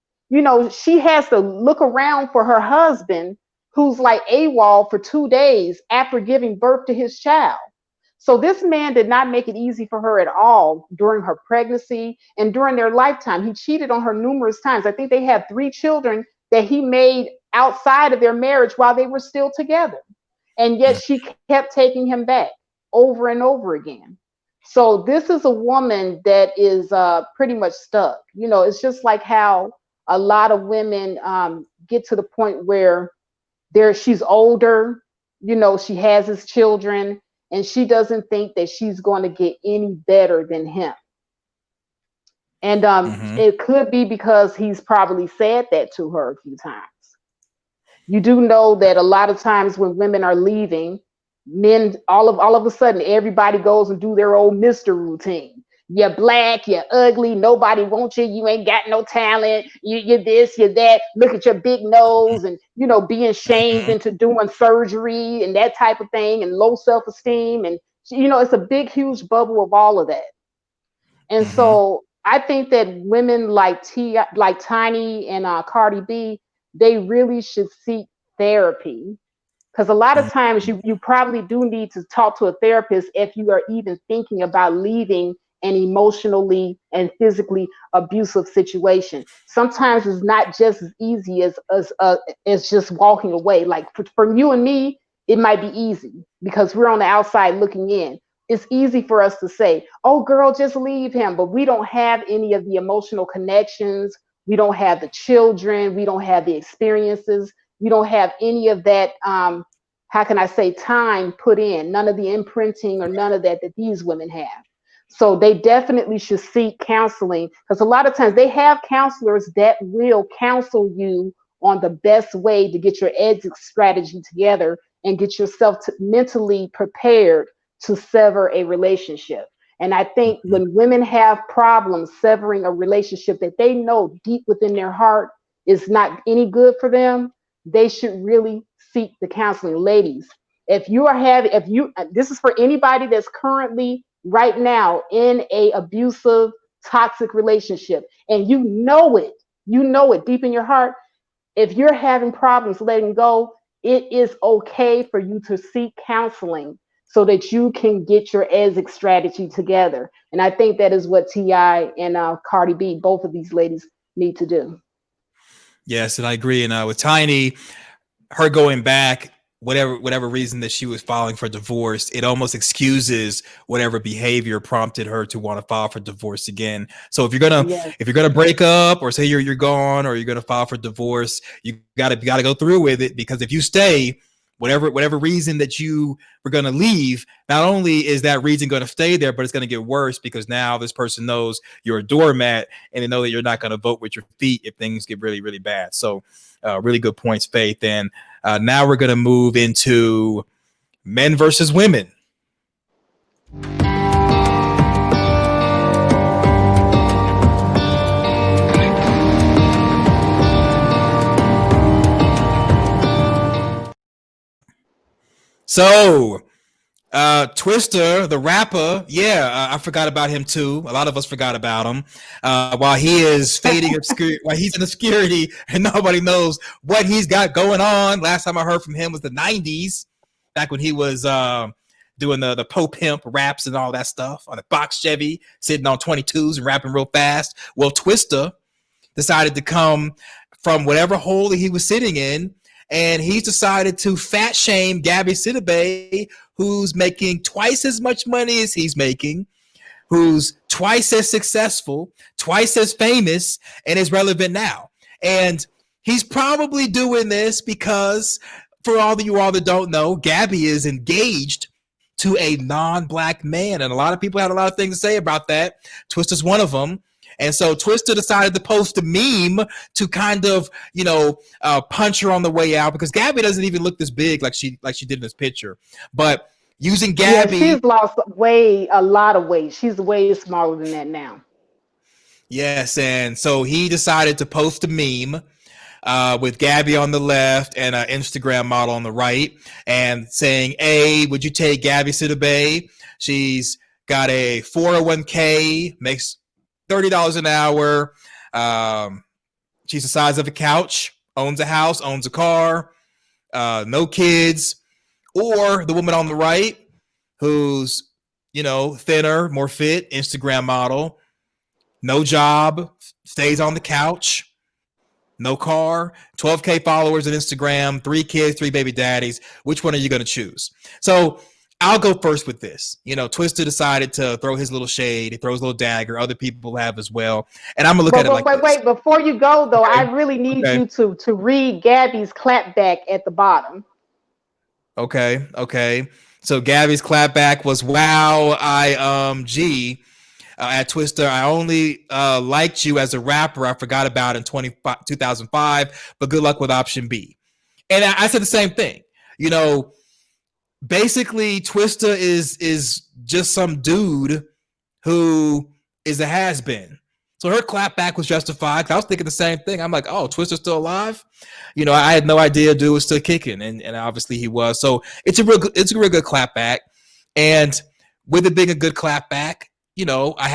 she has to look around for her husband who's like AWOL for 2 days after giving birth to his child. So this man did not make it easy for her at all during her pregnancy and during their lifetime. He cheated on her numerous times. I think they had 3 children that he made outside of their marriage while they were still together. And yet she kept taking him back over and over again. So this is a woman that is pretty much stuck. You know, it's just like how a lot of women get to the point where she's older, you know, she has his children, and she doesn't think that she's going to get any better than him. And it could be because he's probably said that to her a few times. You do know that a lot of times when women are leaving, men all of a sudden everybody goes and do their old Mr. routine. You're black, you're ugly, nobody wants you, you ain't got no talent, you're this, you're that, look at your big nose, and you know, being shamed into doing surgery and that type of thing, and low self-esteem, and you know, it's a big huge bubble of all of that. And so I think that women like Tiny and Cardi B, they really should seek therapy, because a lot of times you probably do need to talk to a therapist if you are even thinking about leaving an emotionally and physically abusive situation. Sometimes it's not just as easy as just walking away. Like for you and me, it might be easy because we're on the outside looking in. It's easy for us to say, oh girl, just leave him, but we don't have any of the emotional connections. We don't have the children. We don't have the experiences. We don't have any of that, how can I say, time put in, none of the imprinting or none of that these women have. So they definitely should seek counseling, because a lot of times they have counselors that will counsel you on the best way to get your exit strategy together and get yourself mentally prepared to sever a relationship. And I think when women have problems severing a relationship that they know deep within their heart is not any good for them, they should really seek the counseling. Ladies, if this is for anybody that's currently right now in a abusive, toxic relationship, and you know it deep in your heart, if you're having problems letting go, it is okay for you to seek counseling so that you can get your exit strategy together. And I think that is what T.I. and Cardi B, both of these ladies, need to do. Yes, and I agree. And with Tiny, her going back, whatever reason that she was filing for divorce, it almost excuses whatever behavior prompted her to want to file for divorce again. So if you're gonna break up, or say you're gone, or you're gonna file for divorce, you gotta go through with it, because if you stay, whatever reason that you were gonna leave, not only is that reason gonna stay there, but it's gonna get worse, because now this person knows you're a doormat, and they know that you're not gonna vote with your feet if things get really, really bad. So really good points, Faith. And now we're going to move into men versus women. So Twista, the rapper, I forgot about him too. A lot of us forgot about him. While he is fading obscurity, while he's in obscurity and nobody knows what he's got going on. Last time I heard from him was the 90s, back when he was doing the Pope Pimp raps and all that stuff on a box Chevy, sitting on 22s and rapping real fast. Well, Twista decided to come from whatever hole that he was sitting in, and he's decided to fat shame Gabby Sidibe, who's making twice as much money as he's making, who's twice as successful, twice as famous, and is relevant now. And he's probably doing this because, for all of you all that don't know, Gabby is engaged to a non-black man. And a lot of people had a lot of things to say about that. Twista's one of them. And so Twista decided to post a meme to kind of, punch her on the way out, because Gabby doesn't even look this big like she did in this picture. But using Gabby, she's lost a lot of weight. She's way smaller than that now. Yes, and so he decided to post a meme with Gabby on the left and an Instagram model on the right, and saying, "Hey, would you take Gabby Sidibe? She's got a 401k, makes $30 an hour. She's the size of a couch, owns a house, owns a car, no kids." Or the woman on the right, who's, thinner, more fit, Instagram model, no job, stays on the couch, no car, 12K followers on Instagram, 3 kids, 3 baby daddies. Which one are you going to choose? So I'll go first with this. You know, Twister decided to throw his little shade. He throws a little dagger. Other people have as well. And I'm going to look at it like this. Wait. Before you go, though, Okay. I really need you to read Gabby's clapback at the bottom. Okay. So Gabby's clapback was, wow, at Twister, I only liked you as a rapper. I forgot about it in 2005, but good luck with option B. And I said the same thing. You know, basically Twister is just some dude who is a has-been. So her clapback was justified. I was thinking the same thing. I'm like, oh, Twister's still alive? You know, I had no idea dude was still kicking, and obviously he was. So it's a real good clapback. And with it being a good clapback, you know, I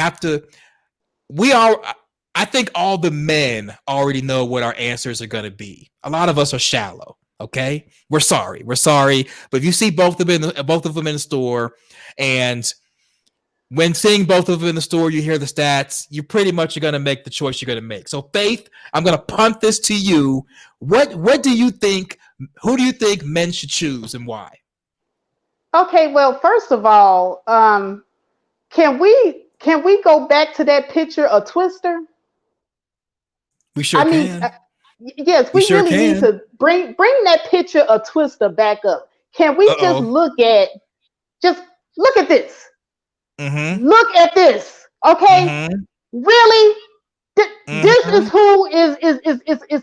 think all the men already know what our answers are going to be. A lot of us are shallow. Okay, we're sorry, but if you see both of them in the store, and when seeing both of them in the store, you hear the stats, you pretty much are going to make the choice you're going to make. So Faith, I'm going to punt this to you. What do you think? Who do you think men should choose, and why? Okay, well, first of all, can we go back to that picture of Twister? We sure can. Yes, we really need to bring that picture of Twister back up. Can we just look at this? Mm-hmm. Look at this, okay? Mm-hmm. Really? This is who is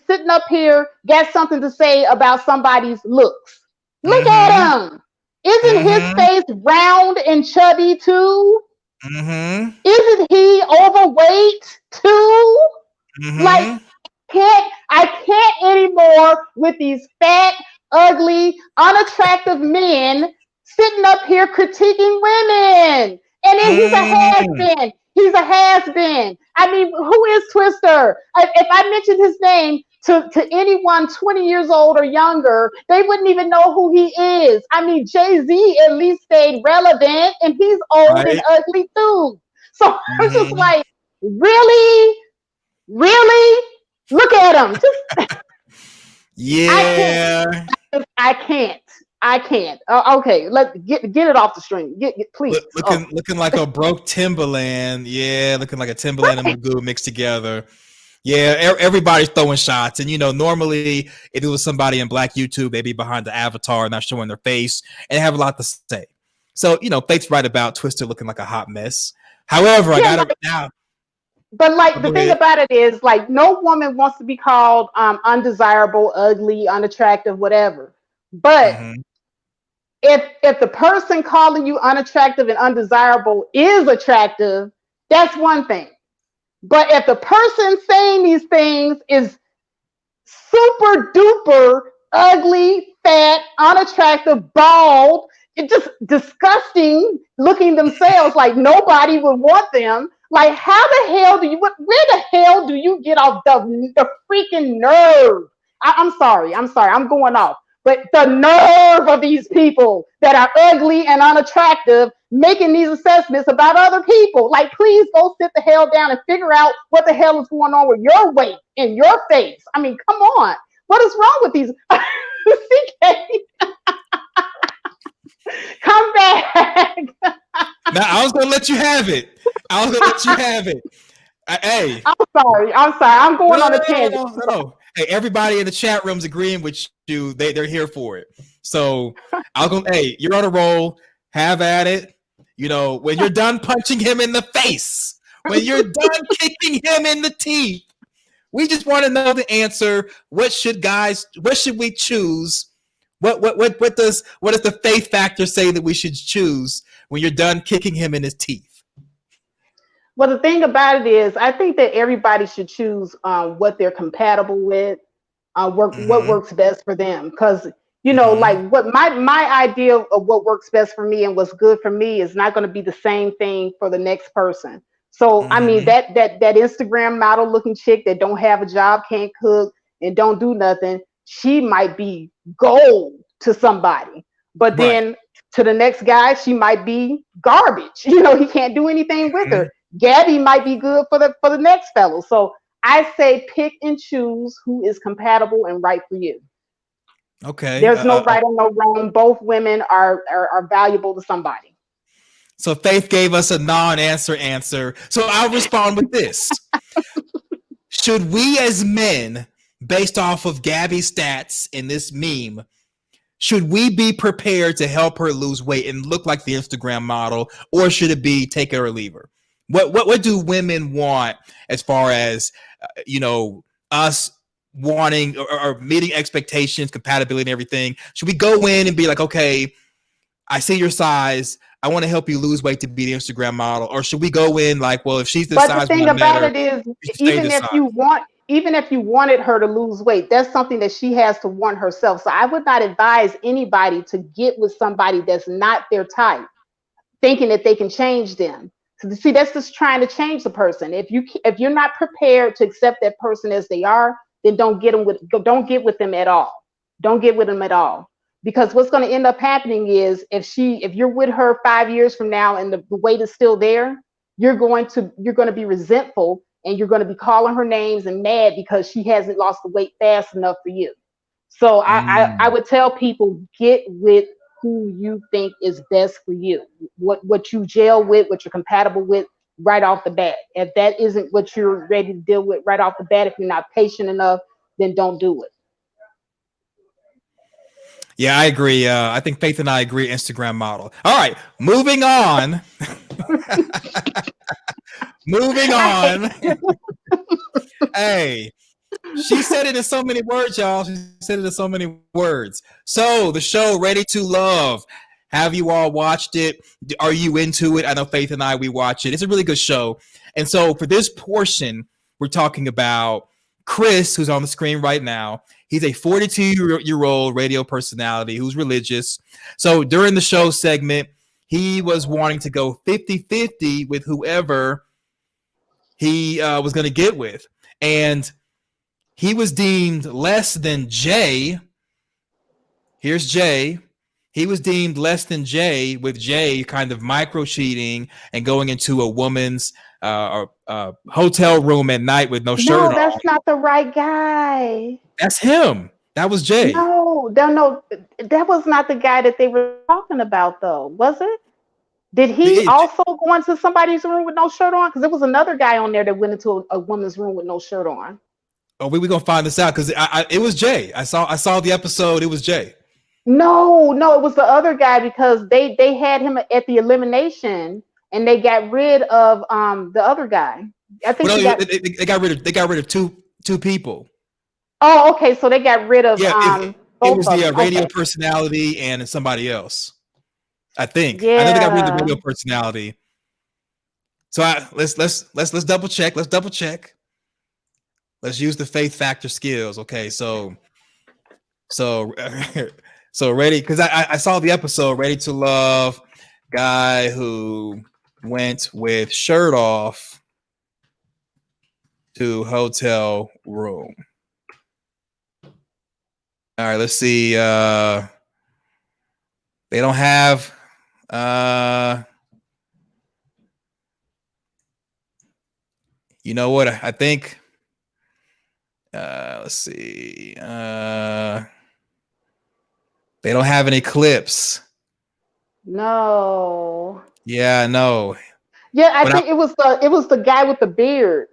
sitting up here, got something to say about somebody's looks. Look at him. Isn't his face round and chubby too? Isn't he overweight too? Like, I can't anymore with these fat, ugly, unattractive men sitting up here critiquing women. And then he's a has-been. He's a has-been. I mean, who is Twister? If I mentioned his name to anyone 20 years old or younger, they wouldn't even know who he is. I mean, Jay-Z at least stayed relevant, and he's old and ugly too. So I'm just like, really? Look at him. Yeah. I can't. Okay, let's get it off the string. Please. Looking like a broke Timberland. Yeah, looking like a Timberland and Magoo mixed together. Yeah, everybody's throwing shots. And, you know, normally if it was somebody in Black YouTube, they'd be behind the avatar, not showing their face, and have a lot to say. So, you know, Faith's right about Twister looking like a hot mess. However, I got it now. But like the thing about it is, like, no woman wants to be called undesirable, ugly, unattractive, whatever. But if the person calling you unattractive and undesirable is attractive, that's one thing. But if the person saying these things is super duper ugly, fat, unattractive, bald, it's just disgusting looking themselves, like nobody would want them. Like, how the hell where the hell do you get off the freaking nerve? I'm sorry, I'm going off. But the nerve of these people that are ugly and unattractive making these assessments about other people. Like, please go sit the hell down and figure out what the hell is going on with your weight and your face. I mean, come on. What is wrong with these? Come back. Now, I was going to let you have it. Hey. I'm sorry. I'm going on a tangent. No. Hey, everybody in the chat room's agreeing with you. They're here for it. So hey, you're on a roll. Have at it. You know, when you're done punching him in the face, when you're done kicking him in the teeth, we just want to know the answer. What should we choose? What does the faith factor say that we should choose when you're done kicking him in his teeth? Well, the thing about it is, I think that everybody should choose what they're compatible with, what works best for them. Because, you know, like what my idea of what works best for me and what's good for me is not going to be the same thing for the next person. So, I mean, that Instagram model looking chick that don't have a job, can't cook, and don't do nothing, she might be gold to somebody. But then to the next guy, she might be garbage. You know, he can't do anything with her. Gabby might be good for the next fellow. So I say pick and choose who is compatible and right for you. Okay. There's no right or no wrong. Both women are valuable to somebody. So Faith gave us a non-answer. So I'll respond with this. Should we as men, based off of Gabby's stats in this meme, should we be prepared to help her lose weight and look like the Instagram model, or should it be take her or leave her? What do women want as far as us wanting or meeting expectations, compatibility, and everything? Should we go in and be like, okay, I see your size, I want to help you lose weight to be the Instagram model, or should we go in like, well, if she's this But size, the thing about it is, even if you wanted her to lose weight, that's something that she has to want herself. So I would not advise anybody to get with somebody that's not their type, thinking that they can change them. So see, that's just trying to change the person. If you're not prepared to accept that person as they are, then don't get with them at all. Don't get with them at all. Because what's going to end up happening is if you're with her 5 years from now and the weight is still there, you're going to be resentful and you're going to be calling her names and mad because she hasn't lost the weight fast enough for you. So I would tell people, get with who you think is best for you, what you gel with, what you're compatible with right off the bat. If that isn't what you're ready to deal with right off the bat, if you're not patient enough, then don't do it. Yeah, I agree. I think Faith and I agree. Instagram model. All right, moving on. Moving on. Hey, she said it in so many words, y'all. She said it in so many words. So the show Ready to Love. Have you all watched it? Are you into it? I know Faith and I, we watch it. It's a really good show. And so for this portion, we're talking about Chris, who's on the screen right now. He's a 42-year-old radio personality who's religious. So during the show segment, he was wanting to go 50-50 with whoever he was going to get with. And he was deemed less than Jay. Here's Jay. He was deemed less than Jay, with Jay kind of micro cheating and going into a woman's hotel room at night with no shirt on. No, that's not the right guy. That's him. That was Jay. No, that was not the guy that they were talking about, though, was it? Did he also go into somebody's room with no shirt on? Because there was another guy on there that went into a woman's room with no shirt on. Oh, we're gonna find this out because it was Jay. I saw the episode. It was Jay. No, it was the other guy because they had him at the elimination and they got rid of the other guy. I think they got rid of two people. Oh, okay. So they got rid of it was the radio personality and somebody else. I think. Yeah. I know they got rid of the radio personality. So let's double check. Let's double check. Let's use the faith factor skills. Okay, so ready, because I saw the episode Ready to Love, guy who went with shirt off to hotel room. All right, let's see. They don't have you know what? I think let's see. They don't have any clips. No. Yeah, no. Yeah, I think it was the guy with the beard,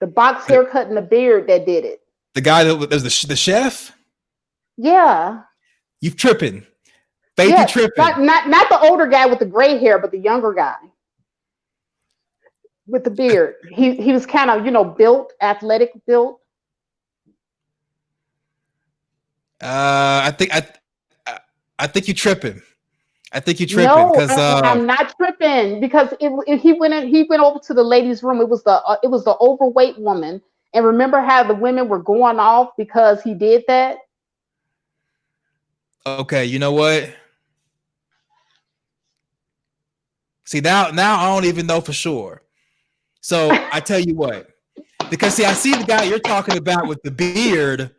the box haircut and the beard that did it. The guy that was the chef. Yeah. You tripping? Faith, you tripping? Not the older guy with the gray hair, but the younger guy with the beard. He was kind of built, athletic built. I think you tripping. I think you tripping because I'm not tripping because he went over to the ladies' room. It was the overweight woman, and remember how the women were going off because he did that. Okay, you know what? See now I don't even know for sure. So I tell you what, because I see the guy you're talking about with the beard.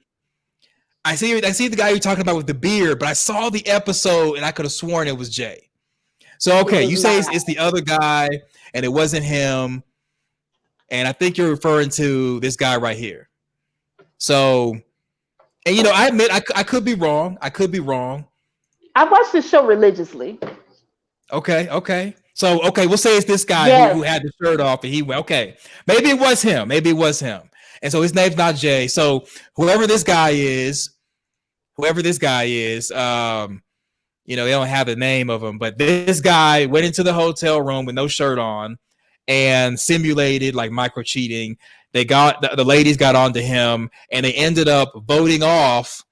I see the guy you're talking about with the beard, but I saw the episode and I could have sworn it was Jay. So okay, you say it's the other guy and it wasn't him. And I think you're referring to this guy right here. So, and you know, I admit I could be wrong. I could be wrong. I watched this show religiously. Okay. So, okay, we'll say it's this guy Yes. who had the shirt off and he went, okay, maybe it was him. And so his name's not Jay. So whoever this guy is, you know, they don't have the name of him, but this guy went into the hotel room with no shirt on and simulated like micro cheating. The ladies got onto him and they ended up voting off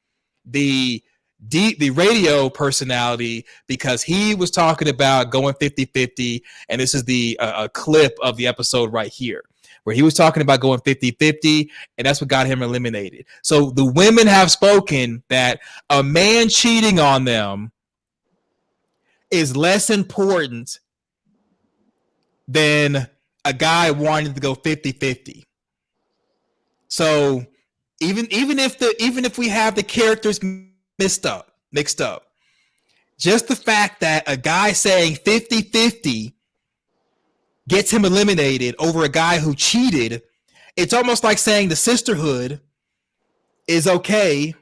the radio personality because he was talking about going 50-50. And this is the a clip of the episode right here where he was talking about going 50-50, and that's what got him eliminated. So the women have spoken that a man cheating on them is less important than a guy wanting to go 50-50. So even if we have the characters mixed up, just the fact that a guy saying 50-50 gets him eliminated over a guy who cheated, it's almost like saying the sisterhood is okay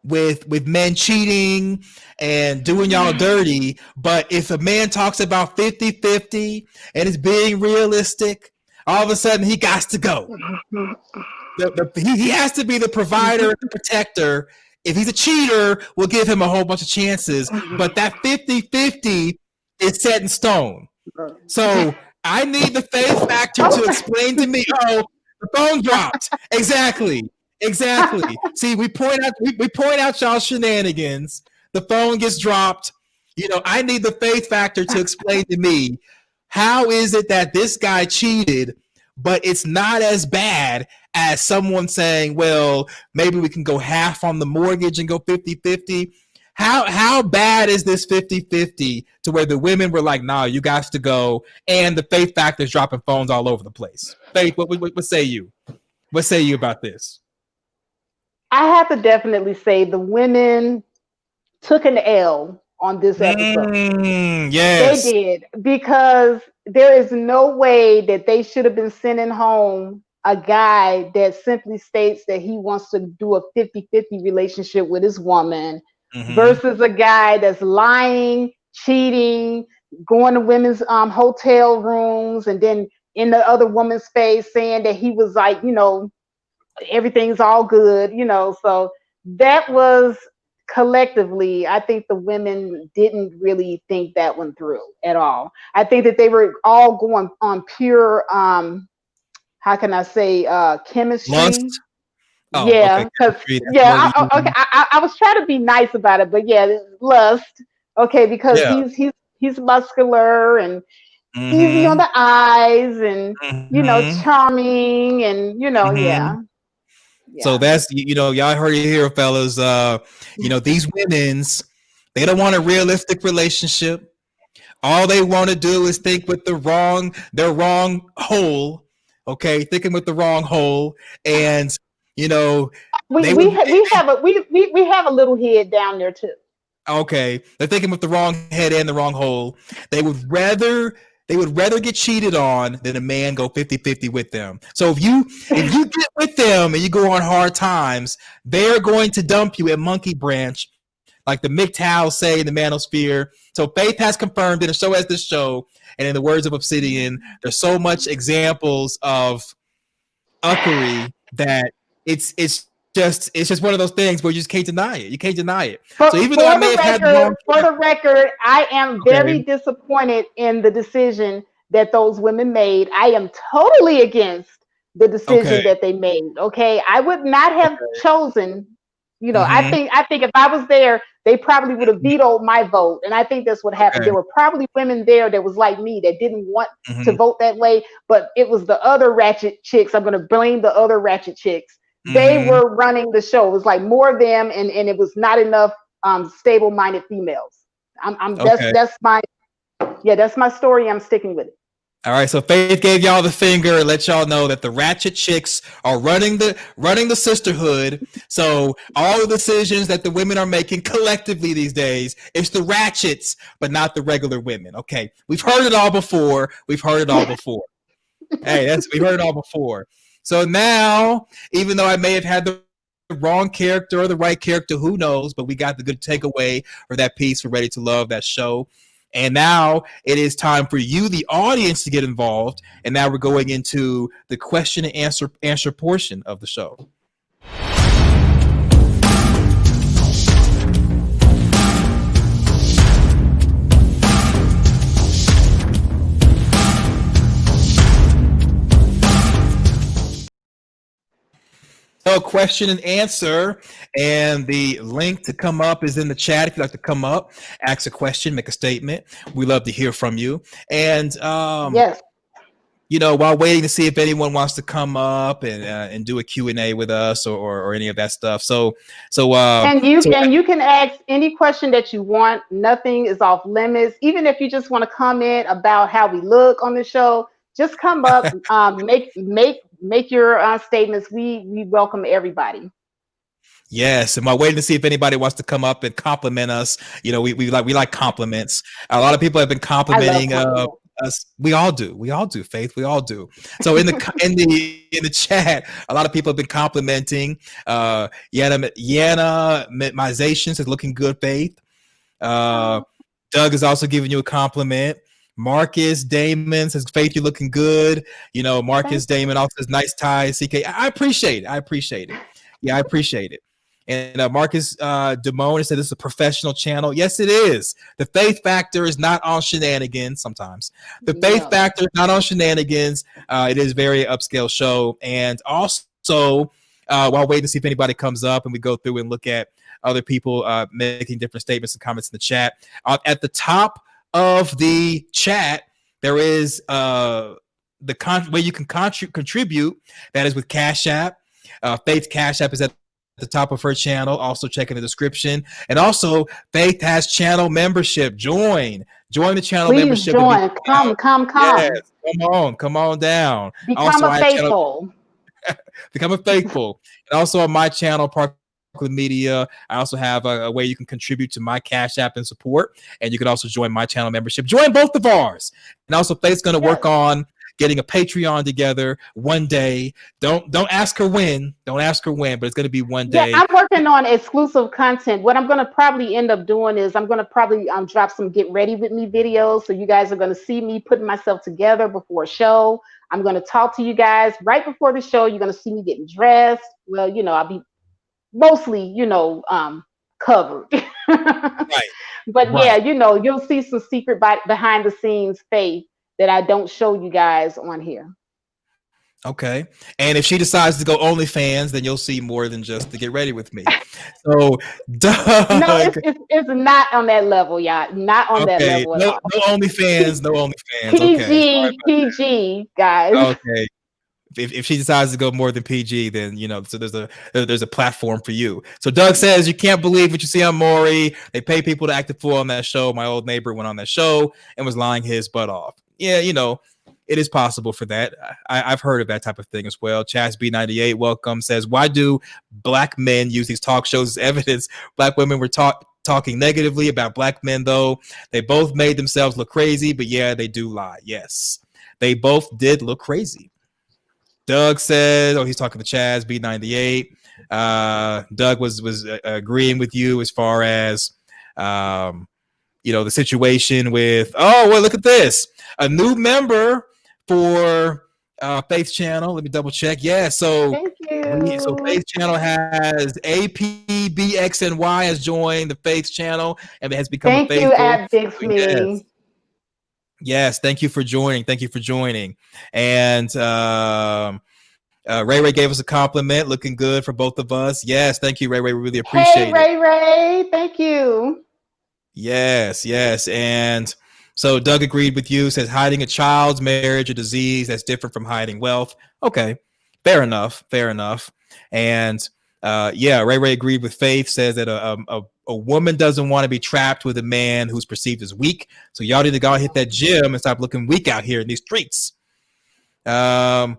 with men cheating and doing y'all dirty, but if a man talks about 50-50 and is being realistic, all of a sudden he got to go. He has to be the provider, the protector. If he's a cheater, we'll give him a whole bunch of chances, but that 50-50 is set in stone. So I need the faith factor to explain to me, oh, the phone dropped. Exactly. See, we point out y'all shenanigans. The phone gets dropped. You know, I need the faith factor to explain to me, how is it that this guy cheated, but it's not as bad as someone saying, well, maybe we can go half on the mortgage and go 50-50. How bad is this 50-50 to where the women were like, nah, you got to go, and the faith factor is dropping phones all over the place? Faith, what say you? What say you about this? I have to definitely say the women took an L on this episode. Yes. They did, because there is no way that they should have been sending home a guy that simply states that he wants to do a 50-50 relationship with his woman versus a guy that's lying, cheating, going to women's hotel rooms, and then in the other woman's face saying that he was like, you know, everything's all good, you know. So that was collectively, I think the women didn't really think that one through at all. I think that they were all going on pure, how can I say, chemistry. Lust? Oh, yeah, because okay. I was trying to be nice about it, but yeah, lust. Okay, because he's muscular and easy on the eyes, and you know, charming, and you know, yeah. So that's, you know, y'all heard it here, fellas. You know, these women's, they don't want a realistic relationship. All they want to do is think with their wrong hole. Okay, thinking with the wrong hole, and you know, we have a little head down there too. Okay, they're thinking with the wrong head and the wrong hole. They would rather get cheated on than a man go 50-50 with them. So if you get with them and you go on hard times, they're going to dump you at Monkey Branch, like the MGTOWs say in the manosphere. So Faith has confirmed it, and so has this show. And in the words of Obsidian, there's so much examples of uckery that it's just one of those things where you just can't deny it. You can't deny it. So even though I may have had for the record, I am very disappointed in the decision that those women made. I am totally against the decision that they made. Okay, I would not have chosen. You know, I think if I was there, they probably would have vetoed my vote, and I think that's what happened. There were probably women there that was like me that didn't want to vote that way, but it was the other ratchet chicks. I'm going to blame the other ratchet chicks. They were running the show. It was like more of them, and it was not enough stable-minded females. That's my story. I'm sticking with it. All right, so Faith gave y'all the finger and let y'all know that the ratchet chicks are running the sisterhood. So all the decisions that the women are making collectively these days, it's the ratchets, but not the regular women. Okay, we've heard it all before. Hey, we heard it all before. So now, even though I may have had the wrong character or the right character, who knows? But we got the good takeaway for that piece for Ready to Love, that show. And now it is time for you, the audience, to get involved. And now we're going into the question and answer portion of the show. So question and answer, and the link to come up is in the chat. If you'd like to come up, ask a question, make a statement, we love to hear from you. And yes, you know, while waiting to see if anyone wants to come up and do a Q&A with us or any of that stuff. and you can ask any question that you want. Nothing is off limits. Even if you just want to comment about how we look on the show, just come up, make your statements. We welcome everybody. Yes, and while waiting to see if anybody wants to come up and compliment us, you know, we like compliments. A lot of people have been complimenting us. We all do, Faith. We all do. So in the chat, a lot of people have been complimenting. Yana Mization says looking good, Faith. Doug is also giving you a compliment. Marcus Damon says, Faith, you're looking good. You know, Marcus Damon also says, nice tie, CK. I appreciate it. Yeah, I appreciate it. And Marcus Damone said, this is a professional channel. Yes, it is. The Faith Factor is not on shenanigans sometimes. The Faith Factor is not on shenanigans. It is a very upscale show. And also, while waiting to see if anybody comes up and we go through and look at other people making different statements and comments in the chat. At the top of the chat, there is the way you can contribute. That is with Cash App. Faith's Cash App is at the top of her channel. Also check in the description. And also, Faith has channel membership. Join the channel membership. Join. Come. Yes, come on down. Become a faithful. Become a faithful. And also on my channel, Parkland Media, I also have a way you can contribute to my Cash App and support. And you can also join my channel membership. Join both of ours. And also, Faith's going to work on getting a Patreon together one day. Don't ask her when, but it's going to be one day. Yeah, I'm working on exclusive content. What I'm going to probably end up doing is I'm going to probably drop some get ready with me videos. So you guys are going to see me putting myself together before a show. I'm going to talk to you guys right before the show. You're going to see me getting dressed. Well, you know, I'll be mostly, you know, covered. Right. But yeah, you know, you'll see some secret behind the scenes Faith that I don't show you guys on here. Okay. And if she decides to go OnlyFans, then you'll see more than just to get ready with me. So, Doug. No, it's not on that level, y'all. Not on that level at all. No OnlyFans. PG, guys. Okay. If she decides to go more than PG, then, you know, so there's a platform for you. So Doug says, you can't believe what you see on Maury. They pay people to act a fool on that show. My old neighbor went on that show and was lying his butt off. Yeah, you know, it is possible for that. I've heard of that type of thing as well. Chaz B98, welcome, says, why do black men use these talk shows as evidence? Black women were talking negatively about black men, though. They both made themselves look crazy, but yeah, they do lie. Yes, they both did look crazy. Doug said, he's talking to Chaz B98. Doug was agreeing with you as far as, you know, the situation with, well, look at this. A new member for Faith's channel. Let me double check. Yeah, so thank you. So Faith's channel has APBXNY has joined the Faith's channel and has become a faithful. Thank you, Bixby. Yes, thank you for joining. And Ray gave us a compliment, looking good for both of us. Yes, thank you, Ray. We really appreciate it. Hey, Ray, thank you. Yes. And so Doug agreed with you, says hiding a child's marriage or disease, that's different from hiding wealth. Okay, fair enough. And Ray agreed with Faith, says that a woman doesn't want to be trapped with a man who's perceived as weak. So y'all need to go and hit that gym and stop looking weak out here in these streets. Let's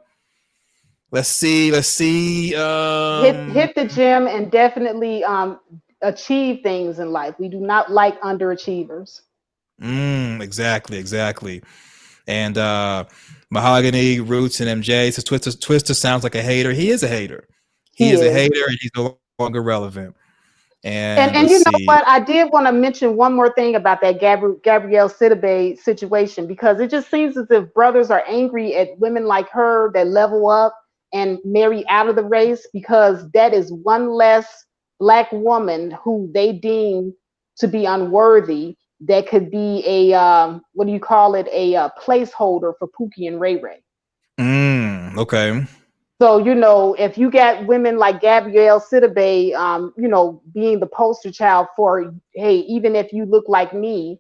see. Hit the gym and definitely achieve things in life. We do not like underachievers. Exactly. And Mahogany, Roots, and MJ says Twister sounds like a hater. He is a hater. He is a hater, and he's no longer relevant. And you know what? I did want to mention one more thing about that Gabrielle Sidibe situation, because it just seems as if brothers are angry at women like her that level up and marry out of the race, because that is one less Black woman who they deem to be unworthy that could be a what do you call it, a placeholder for Pookie and Ray Ray. Okay. So, you know, if you got women like Gabrielle Sidibe, you know, being the poster child for, hey, even if you look like me,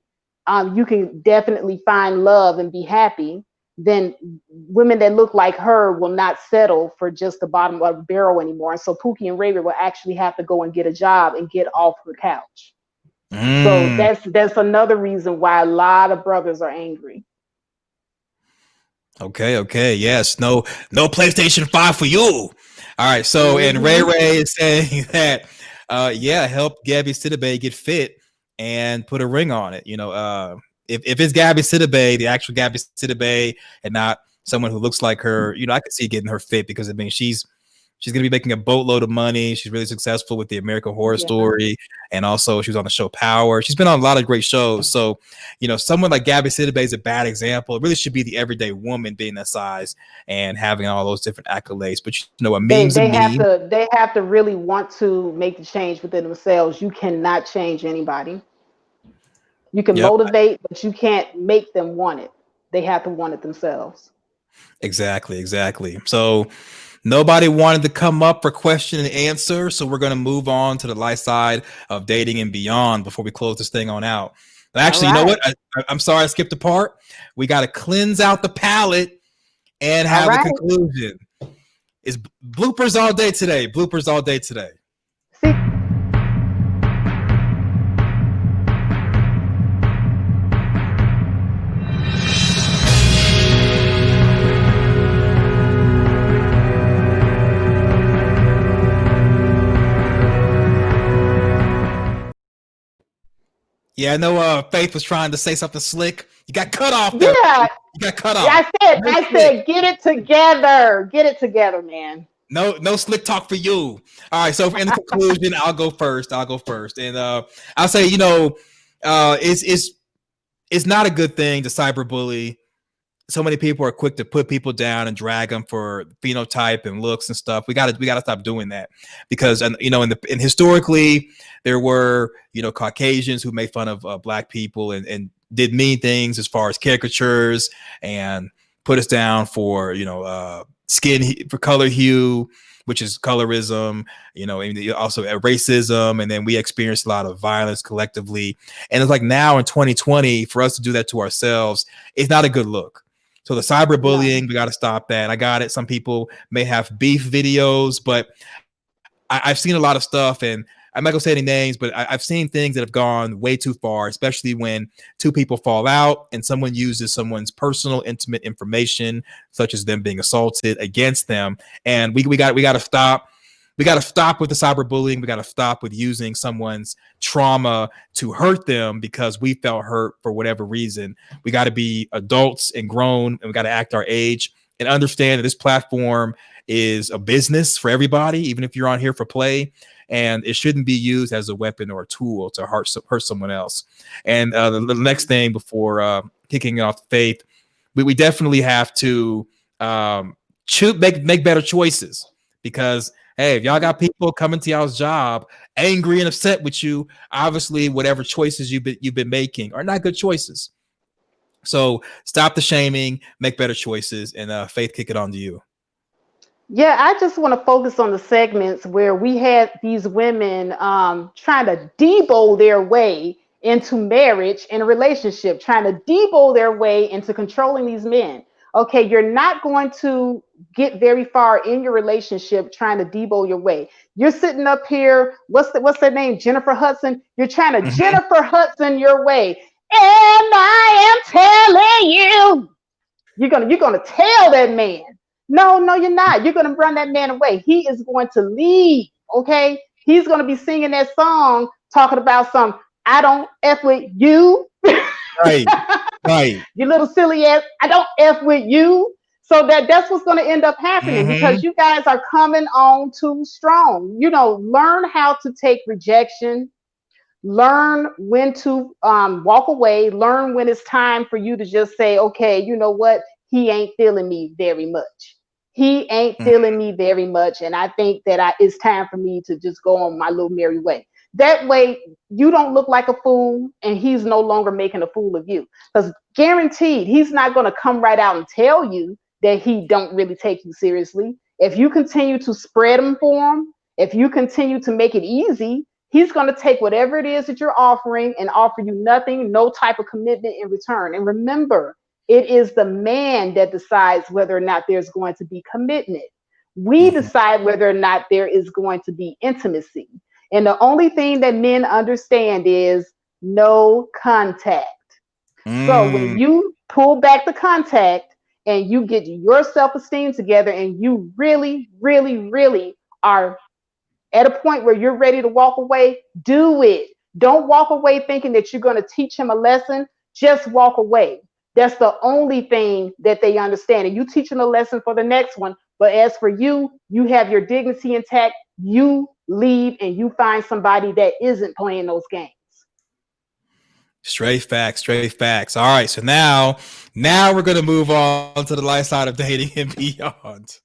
you can definitely find love and be happy, then women that look like her will not settle for just the bottom of the barrel anymore. And so Pookie and Ray Ray will actually have to go and get a job and get off her couch. So that's another reason why a lot of brothers are angry. Okay. Yes. No PlayStation 5 for you. All right. So, and Ray is saying that, help Gabby Sidibe get fit and put a ring on it. You know, if it's Gabby Sidibe, the actual Gabby Sidibe, and not someone who looks like her, you know, I could see getting her fit, because I mean, she's going to be making a boatload of money. She's really successful with the American Horror Story. And also she was on the show Power. She's been on a lot of great shows. So, you know, someone like Gabby Sidibe is a bad example. It really should be the everyday woman being that size and having all those different accolades. But, you know, a meme's a meme. They have to really want to make the change within themselves. You cannot change anybody. You can motivate, but you can't make them want it. They have to want it themselves. Exactly. So nobody wanted to come up for question and answer, so we're going to move on to the light side of dating and beyond before we close this thing on out. But actually, you know what? I'm sorry I skipped a part. We got to cleanse out the palate and have the conclusion. It's bloopers all day today. See, yeah, I know Faith was trying to say something slick. You got cut off there. Yeah. You got cut off. I said, get it together. Get it together, man. No slick talk for you. All right, so in the conclusion, I'll go first. And I'll say, you know, it's not a good thing to cyberbully. So many people are quick to put people down and drag them for phenotype and looks and stuff. We got to stop doing that, because, you know, and historically there were, you know, Caucasians who made fun of Black people and did mean things as far as caricatures and put us down for, you know, for color hue, which is colorism, you know, and also racism. And then we experienced a lot of violence collectively. And it's like now in 2020, for us to do that to ourselves, it's not a good look. So the cyberbullying, we got to stop that. I got it. Some people may have beef videos, but I've seen a lot of stuff, and I'm not gonna say any names, but I've seen things that have gone way too far, especially when two people fall out and someone uses someone's personal, intimate information, such as them being assaulted, against them. And we got to stop. We got to stop with the cyberbullying. We got to stop with using someone's trauma to hurt them because we felt hurt for whatever reason. We got to be adults and grown, and we got to act our age and understand that this platform is a business for everybody, even if you're on here for play, and it shouldn't be used as a weapon or a tool to hurt someone else. And the next thing before kicking off Faith, we definitely have to make better choices, because hey, if y'all got people coming to y'all's job angry and upset with you, obviously whatever choices you've been making are not good choices. So stop the shaming, make better choices, and Faith, kick it on to you. Yeah, I just want to focus on the segments where we had these women trying to debo their way into marriage and a relationship, trying to debo their way into controlling these men. Okay, you're not going to get very far in your relationship trying to debo your way. You're sitting up here, what's their name? Jennifer Hudson. You're trying to Jennifer Hudson your way. And I am telling you, you're gonna tell that man. No, you're not. You're gonna run that man away. He is going to leave. Okay, he's gonna be singing that song talking about some I don't F with you. Right. Right. You little silly ass, I don't F with you. So that's what's going to end up happening because you guys are coming on too strong. Learn how to take rejection, learn when to walk away, learn when it's time for you to just say, okay, you know what? He ain't feeling me very much. He ain't feeling me very much. And I think that it's time for me to just go on my little merry way. That way, you don't look like a fool and he's no longer making a fool of you. Because guaranteed, he's not going to come right out and tell you that he don't really take you seriously. If you continue to spread them for him, if you continue to make it easy, he's going to take whatever it is that you're offering and offer you nothing, no type of commitment in return. And remember, it is the man that decides whether or not there's going to be commitment. We decide whether or not there is going to be intimacy. And the only thing that men understand is no contact. So when you pull back the contact and you get your self-esteem together and you really, really, really are at a point where you're ready to walk away, do it. Don't walk away thinking that you're going to teach him a lesson. Just walk away. That's the only thing that they understand. And you teach them a lesson for the next one. But as for you, you have your dignity intact. You leave and you find somebody that isn't playing those games. Straight facts, straight facts. All right. So now we're going to move on to the light side of dating and beyond.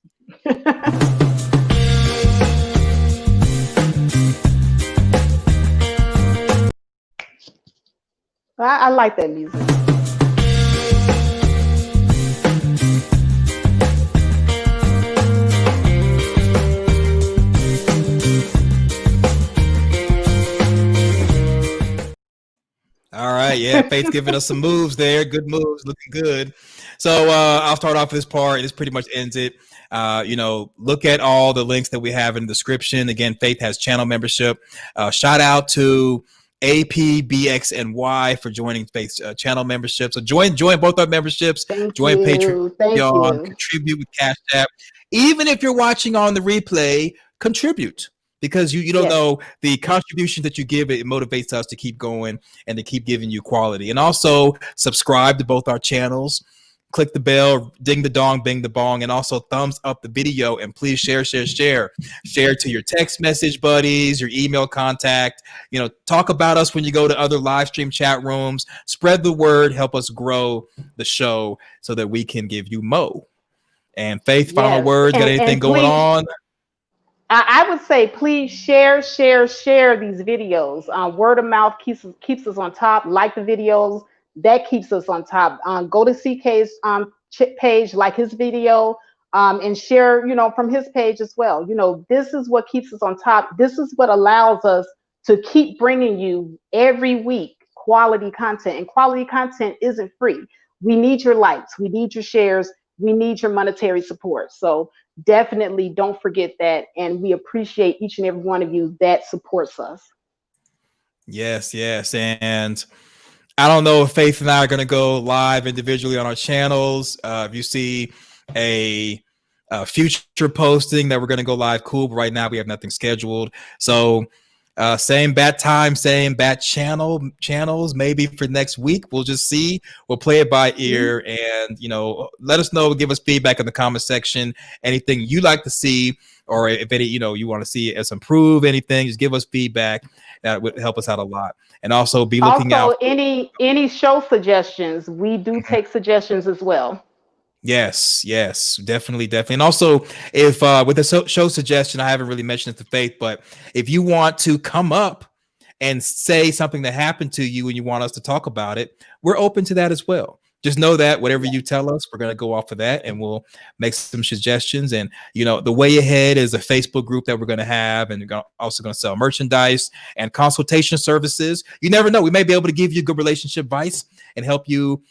I like that music. All right. Yeah. Faith's giving us some moves there. Good moves. Looking good. So I'll start off this part. This pretty much ends it. Look at all the links that we have in the description. Again, Faith has channel membership. Shout out to APBXNY for joining Faith's channel membership. So join both our memberships. Join Patreon. Contribute with Cash App. Even if you're watching on the replay, contribute. Because you don't know the contribution that you give, it motivates us to keep going and to keep giving you quality. And also subscribe to both our channels. Click the bell, ding the dong, bing the bong, and also thumbs up the video. And please share. Share to your text message buddies, your email contact. Talk about us when you go to other live stream chat rooms. Spread the word. Help us grow the show so that we can give you mo. And Faith, final words. Got anything going on? I would say please share these videos. Word of mouth keeps us on top. Like the videos, that keeps us on top. Go to CK's page, like his video, and share, from his page as well. This is what keeps us on top. This is what allows us to keep bringing you every week quality content. And quality content isn't free. We need your likes. We need your shares. We need your monetary support. So definitely don't forget that. And we appreciate each and every one of you that supports us. Yes. And I don't know if Faith and I are going to go live individually on our channels. If you see a future posting that we're going to go live, cool. But right now we have nothing scheduled. So same bat time, same bat channels. Maybe for next week, we'll just see. We'll play it by ear, and let us know. Give us feedback in the comment section. Anything you like to see, or if any you want to see us improve anything, just give us feedback. That would help us out a lot. And also be looking out. Any show suggestions. We do take suggestions as well. Yes, definitely. And also, if with a show suggestion, I haven't really mentioned it to Faith, but if you want to come up and say something that happened to you and you want us to talk about it, we're open to that as well. Just know that whatever you tell us, we're going to go off of that and we'll make some suggestions. And, the Way Ahead is a Facebook group that we're going to have, and we're also going to sell merchandise and consultation services. You never know. We may be able to give you good relationship advice and help you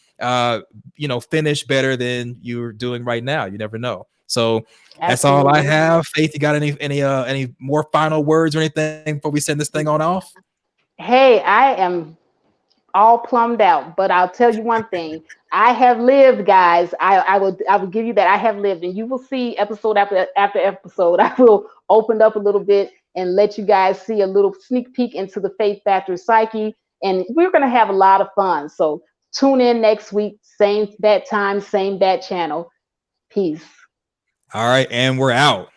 finish better than you're doing right now. You never know. So that's all I have. Faith, you got any more final words or anything before we send this thing on off? Hey, I am all plumbed out, but I'll tell you one thing. I have lived, guys. I will give you that. I have lived, and you will see episode after episode. I will open up a little bit and let you guys see a little sneak peek into the Faith Factor psyche, and we're going to have a lot of fun. So Tune in next week, same bat time, same bat channel. Peace. All right, and we're out.